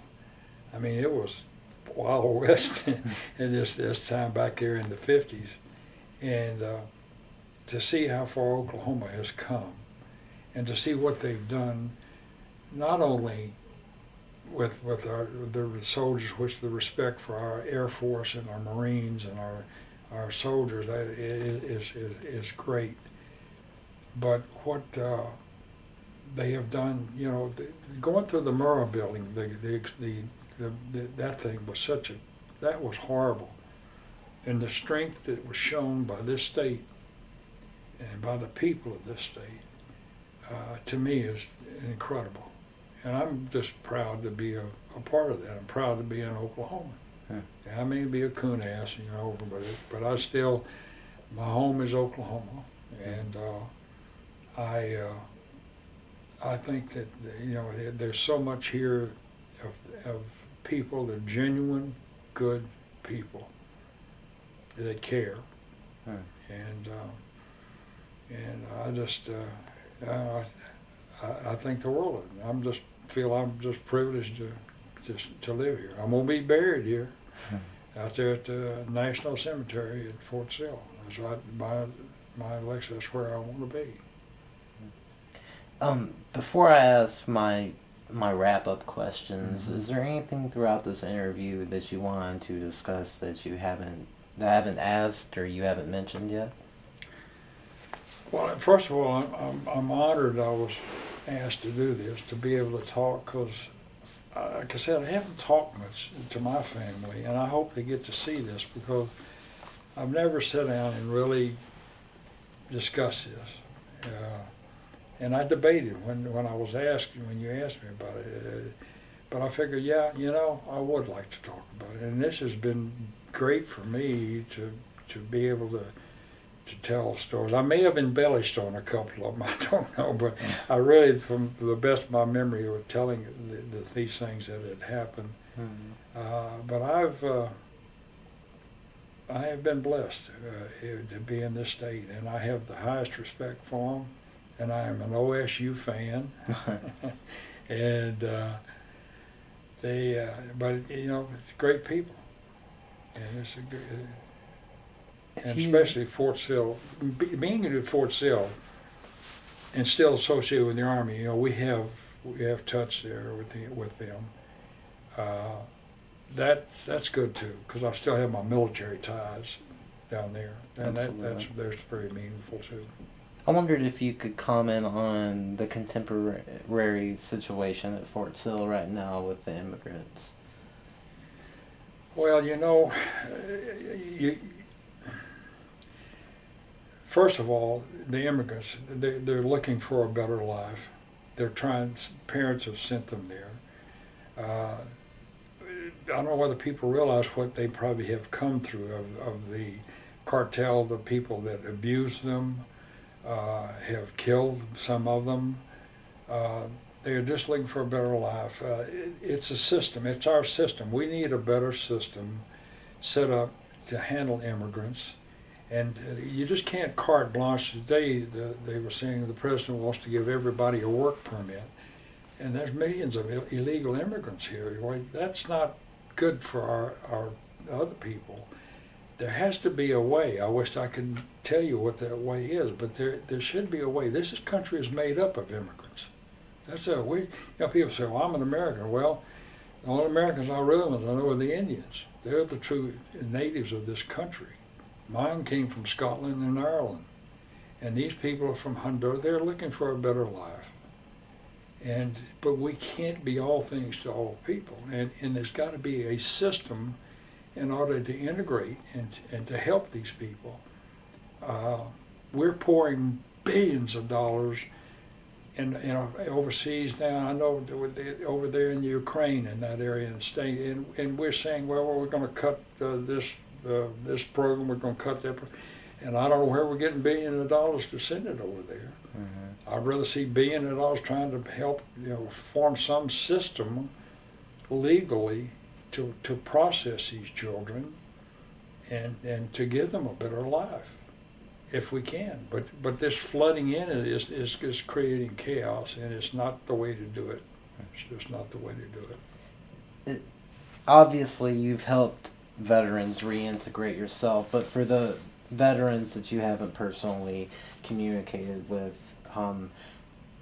I mean, it was Wild West in this time back there in the 50s. And to see how far Oklahoma has come, and to see what they've done, not only with the soldiers, which the respect for our Air Force and our Marines and our soldiers is great, but what they have done, going through the Murrah building, that thing was that was horrible, and the strength that was shown by this state and by the people of this state, to me, is incredible, and I'm just proud to be a part of that. I'm proud to be in Oklahoma. I may be a coon ass, but I still, my home is Oklahoma, and I think that there's so much here of people, that genuine, good people that care, and I just I think the world of it. I'm just privileged to live here. I'm gonna be buried here, out there at the National Cemetery at Fort Sill. That's right by my election. That's where I want to be. Before I ask my wrap-up questions, is there anything throughout this interview that you wanted to discuss that I haven't asked or you haven't mentioned yet? Well, first of all, I'm honored I was asked to do this, to be able to talk, because like I said, I haven't talked much to my family, and I hope they get to see this, because I've never sat down and really discussed this. And I debated when you asked me about it, but I figured, I would like to talk about it, and this has been great for me to be able to tell stories. I may have embellished on a couple of them, I don't know, but I really, from the best of my memory, of telling these things that had happened, But I have been blessed to be in this state, and I have the highest respect for them, and I am an OSU fan. And but you know, it's great people, and it's a good, and especially Fort Sill. Being at Fort Sill and still associated with the Army, you know, we have touch there with them. That's good too, because I still have my military ties down there, and that's very meaningful too. I wondered if you could comment on the contemporary situation at Fort Sill right now with the immigrants. Well, you know, first of all, the immigrants, they're looking for a better life. They're trying, parents have sent them there. I don't know whether people realize what they probably have come through of the cartel, the people that abuse them, have killed some of them. They are just looking for a better life. It's a system. It's our system. We need a better system set up to handle immigrants. And you just can't carte blanche. Today, they were saying the president wants to give everybody a work permit. And there's millions of illegal immigrants here. That's not good for our other people. There has to be a way. I wish I could tell you what that way is, but there should be a way. This country is made up of immigrants. That's a we. You know, people say, "Well, I'm an American." Well, the only Americans I know are the Indians. They're the true natives of this country. Mine came from Scotland and Ireland, and these people are from Honduras. They're looking for a better life. But we can't be all things to all people, and there's got to be a system in order to integrate and to help these people. We're pouring billions of dollars in overseas now. I know over there in Ukraine, in that area, and we're saying, well, we're going to cut this program, we're going to cut that, and I don't know where we're getting billions of dollars to send it over there. Mm-hmm. I'd rather see billions of dollars trying to help, form some system legally to process these children and to give them a better life, if we can. But this flooding in is creating chaos, and it's not the way to do it. It's just not the way to do it. Obviously, you've helped veterans reintegrate yourself, but for the veterans that you haven't personally communicated with,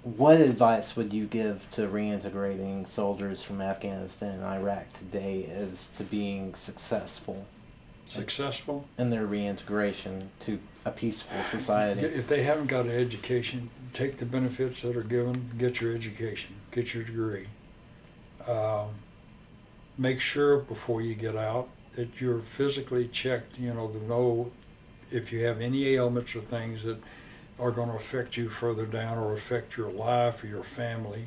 what advice would you give to reintegrating soldiers from Afghanistan and Iraq today as to being successful in their reintegration to a peaceful society? If they haven't got an education, take the benefits that are given, get your education, get your degree. Make sure before you get out that you're physically checked, to know if you have any ailments or things that are going to affect you further down or affect your life or your family.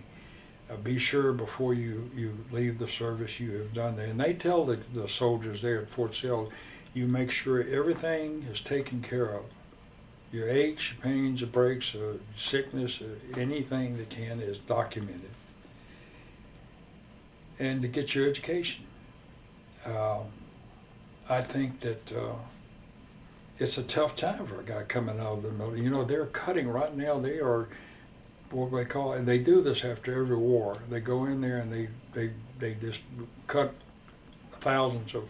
Be sure before you leave the service you have done that. And they tell the soldiers there at Fort Sill, you make sure everything is taken care of. Your aches, your pains, your breaks, sickness, anything that can is documented. And to get your education. I think that it's a tough time for a guy coming out of the military. They're cutting right now. They are what they call, and they do this after every war. They go in there and they just cut thousands of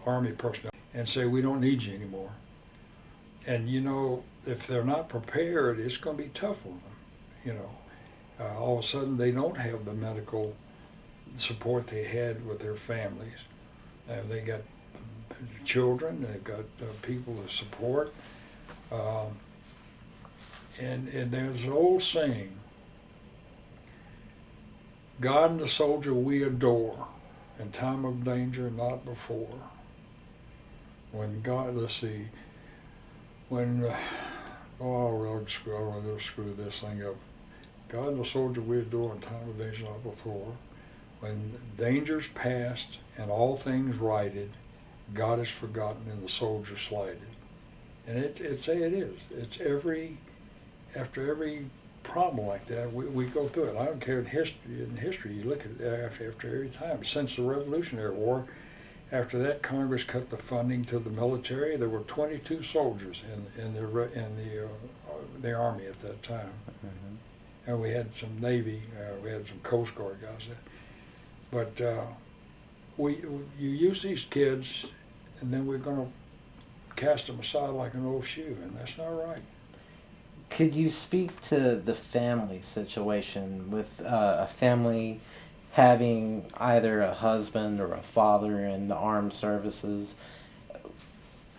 Army personnel and say, we don't need you anymore. And if they're not prepared, it's going to be tough on them. All of a sudden they don't have the medical support they had with their families. They got children, they've got people to support. And there's an old saying, God and the soldier we adore, in time of danger not before. When God, let's see, when, I'll really screw this thing up. God and the soldier we adore, in time of danger not before. When danger's past and all things righted, God is forgotten and the soldier slighted. And it is. It's after every problem like that, we go through it. I don't care in history, you look at it after every time. Since the Revolutionary War, after that, Congress cut the funding to the military. There were 22 soldiers in the Army at that time. Mm-hmm. And we had some Navy, we had some Coast Guard guys there. But you use these kids, and then we're going to cast them aside like an old shoe, and that's not right. Could you speak to the family situation with a family having either a husband or a father in the armed services?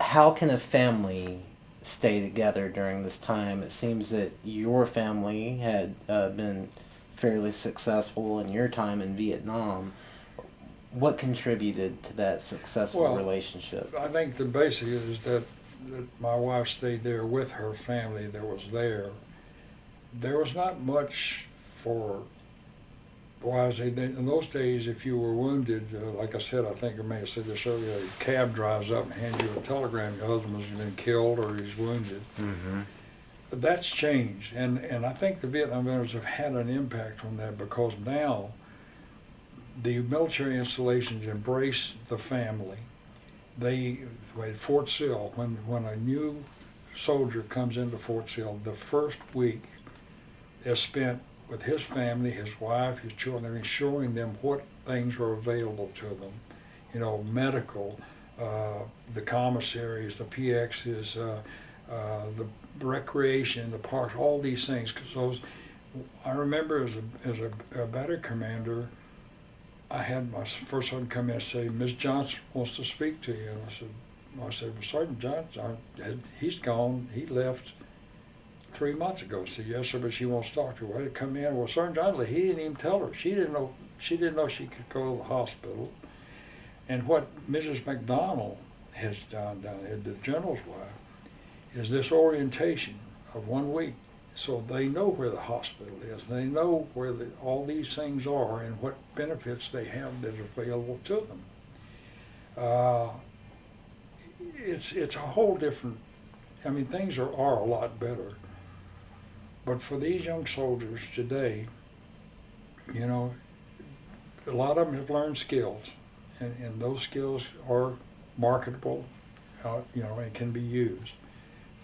How can a family stay together during this time? It seems that your family had been fairly successful in your time in Vietnam. What contributed to that successful relationship? I think the basic is that my wife stayed there with her family that was there. There was not much for wives. In those days, if you were wounded, like I said, I think I may have said this earlier, a cab drives up and hands you a telegram, your husband has been killed or he's wounded. Mm-hmm. But that's changed, and I think the Vietnam veterans have had an impact on that, because now the military installations embrace the family. At Fort Sill, when a new soldier comes into Fort Sill, the first week is spent with his family, his wife, his children, and showing them what things are available to them. You know, medical, the commissaries, the PXs, the recreation, the parks, all these things. Because I remember as a battery commander, I had my first sergeant come in and say, "Ms. Johnson wants to speak to you." And I said, well, Sergeant Johnson, he's gone. He left 3 months ago. I said, "Yes, sir, but she wants to talk to you." Why did come in? Well, Sergeant Johnson, he didn't even tell her. She didn't know she could go to the hospital. And what Mrs. McDonald has done down there, the general's wife, is this orientation of 1 week. So they know where the hospital is. They know where all these things are and what benefits they have that are available to them. It's a whole different, I mean, things are a lot better. But for these young soldiers today, you know, a lot of them have learned skills, and those skills are marketable, you know, and can be used.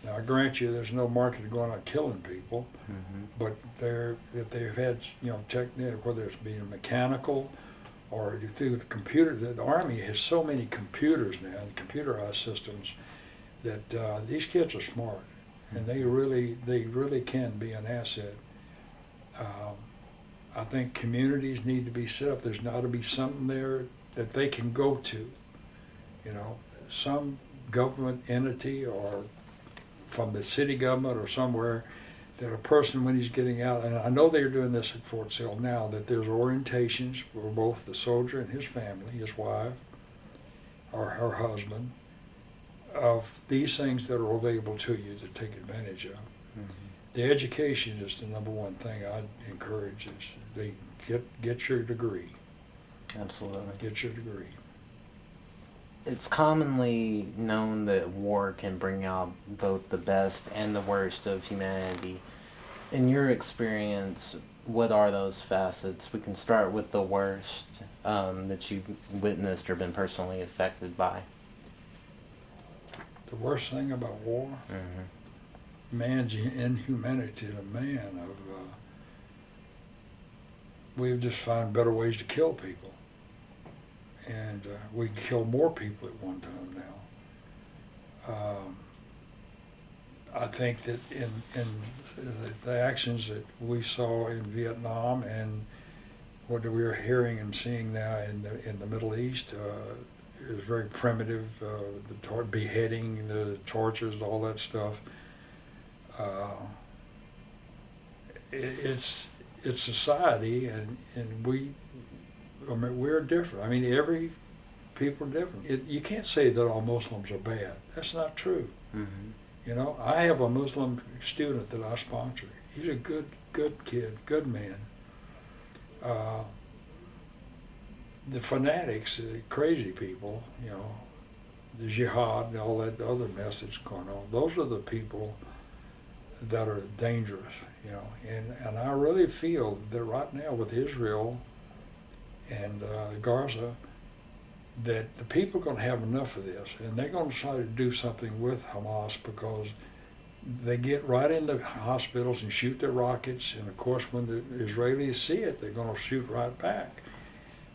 Now, I grant you, there's no market going on killing people, mm-hmm. but they've had, you know, technique, whether it's being mechanical or through the computer. The Army has so many computers now, and computerized systems, that these kids are smart, and they really can be an asset. I think communities need to be set up. There's got to be something there that they can go to, you know, some government entity or from the city government or somewhere, that a person when he's getting out, and I know they're doing this at Fort Sill now, that there's orientations for both the soldier and his family, his wife or her husband, of these things that are available to you to take advantage of. Mm-hmm. The education is the number one thing I'd encourage, is they get your degree. Absolutely. Get your degree. It's commonly known that war can bring out both the best and the worst of humanity. In your experience, what are those facets? We can start with the worst that you've witnessed or been personally affected by. The worst thing about war? Mm-hmm. Man's inhumanity to man. We've just found better ways to kill people. And we kill more people at one time now. I think that in the actions that we saw in Vietnam and what we are hearing and seeing now in the Middle East is very primitive. The beheading, the tortures, all that stuff. It's society, and we're different. I mean, every people are different. You can't say that all Muslims are bad. That's not true. Mm-hmm. You know, I have a Muslim student that I sponsor. He's a good kid, good man. The fanatics, the crazy people, you know, the jihad and all that other mess that's going on, those are the people that are dangerous, you know. And I really feel that right now with Israel and Gaza, that the people are going to have enough of this, and they're going to try to do something with Hamas, because they get right into hospitals and shoot their rockets, and of course when the Israelis see it, they're going to shoot right back.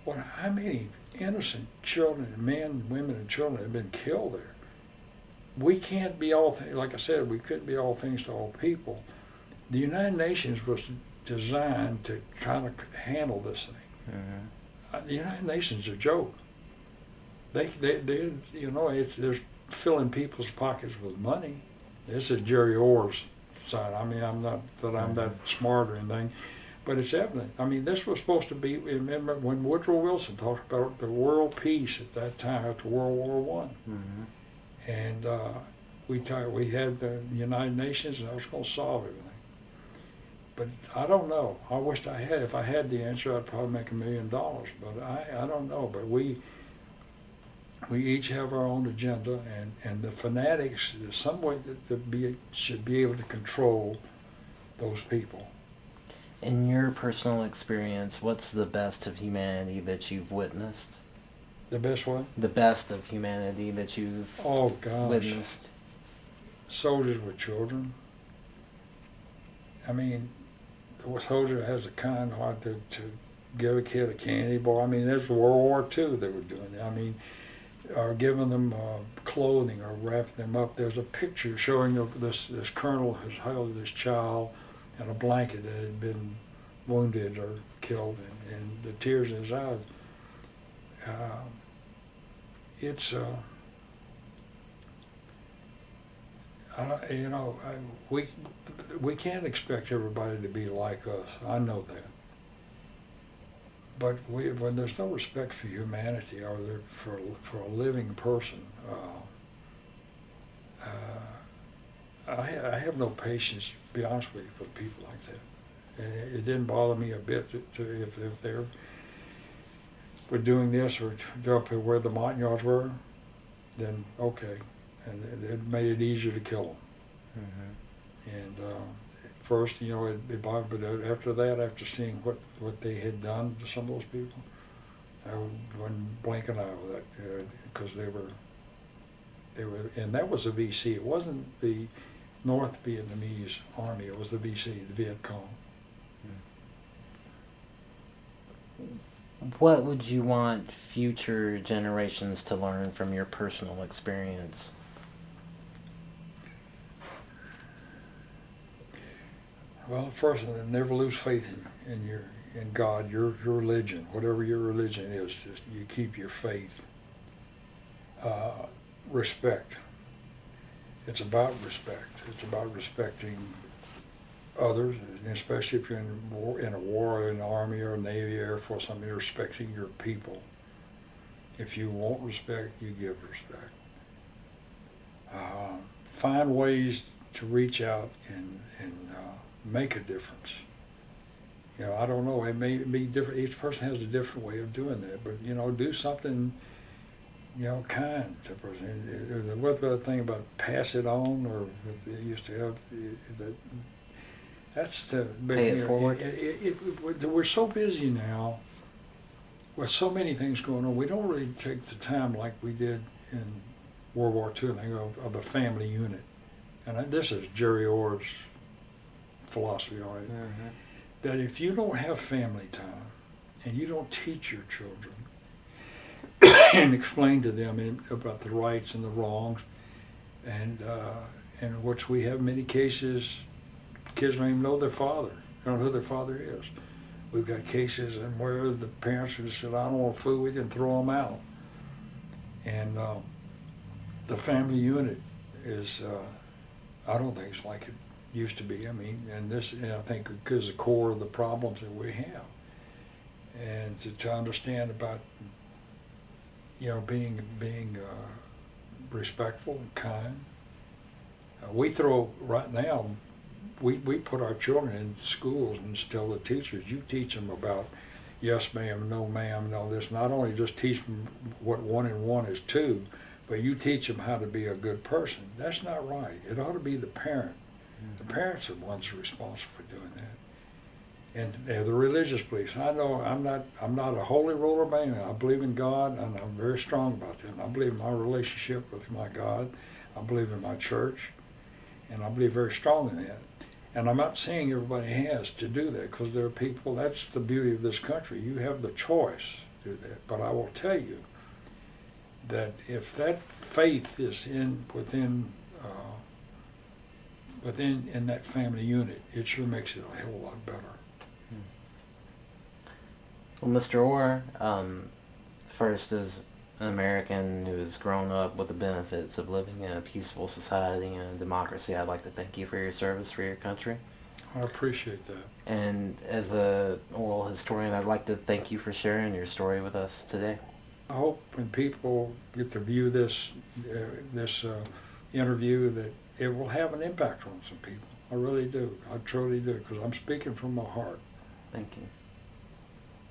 Well, how many innocent children, men, women, and children have been killed there? We can't be all things, like I said, we couldn't be all things to all people. The United Nations was designed to try to handle this thing. The United Nations is a joke. They you know, they're filling people's pockets with money. This is Jerry Orr's side. I mean, I'm not that I'm that smart or anything, but it's evident. I mean, this was supposed to be, remember when Woodrow Wilson talked about the world peace at that time, after World War I. And we had the United Nations, and I was going to solve everything. But I don't know. I wished I had. If I had the answer, I'd probably make $1 million. But I don't know. But we each have our own agenda, and the fanatics, there's some way that should be able to control those people. In your personal experience, what's the best of humanity that you've witnessed? The best one? The best of humanity that you've witnessed. Soldiers with children. I mean, a soldier has a kind heart to give a kid a candy bar. I mean, there's World War II they were doing that. I mean, or giving them clothing or wrapping them up. There's a picture showing this colonel has held this child in a blanket that had been wounded or killed, and the tears in his eyes. We can't expect everybody to be like us. I know that. But when there's no respect for humanity or for a living person, I have no patience, to be honest with you, for people like that. And it didn't bother me a bit if they were doing this or up where the Montagnards were, then okay. And it made it easier to kill them. And first, you know, it bothered, but after that, after seeing what they had done to some of those people, I wasn't blinking an eye with that, because they were, and that was the VC. It wasn't the North Vietnamese Army. It was the VC, the Viet Cong. What would you want future generations to learn from your personal experience? Well, first, never lose faith in God, your religion, whatever your religion is. Just you keep your faith. Respect. It's about respect. It's about respecting others, and especially if you're in a war, in the Army or Navy, Air Force. I mean, respecting your people. If you want respect, you give respect. Find ways to reach out and make a difference. You know, I don't know, it may be different, each person has a different way of doing that, but, you know, do something, you know, kind to a person. What about the thing about pass it on, or they used to have, that's the... Pay it forward. We're so busy now with so many things going on, we don't really take the time like we did in World War II, of a family unit. And this is Jerry Orr's philosophy on it, that if you don't have family time and you don't teach your children and explain to them about the rights and the wrongs, and in which we have many cases, kids don't even know their father, they don't know who their father is. We've got cases where the parents just said, I don't want food, we didn't throw them out. And the family unit is, I don't think it's like it used to be. I mean, and I think because the core of the problems that we have, and to understand about, you know, being respectful and kind. We throw right now. We put our children in schools and tell the teachers, you teach them about yes ma'am, no ma'am, and all this. Not only just teach them what 1 and 1 is 2, but you teach them how to be a good person. That's not right. It ought to be the parent The parents are the ones responsible for doing that. And they're the religious beliefs. I know I'm not a holy roller man. I believe in God, and I'm very strong about that. And I believe in my relationship with my God. I believe in my church, and I believe very strong in that. And I'm not saying everybody has to do that, because there are people, that's the beauty of this country. You have the choice to do that. But I will tell you that if that faith is within that family unit, it sure makes it a hell of a lot better. Well, Mr. Orr, first as an American who has grown up with the benefits of living in a peaceful society and a democracy, I'd like to thank you for your service for your country. I appreciate that. And as an oral historian, I'd like to thank you for sharing your story with us today. I hope when people get to view this interview that it will have an impact on some people. I really do. I truly do, because I'm speaking from my heart. Thank you.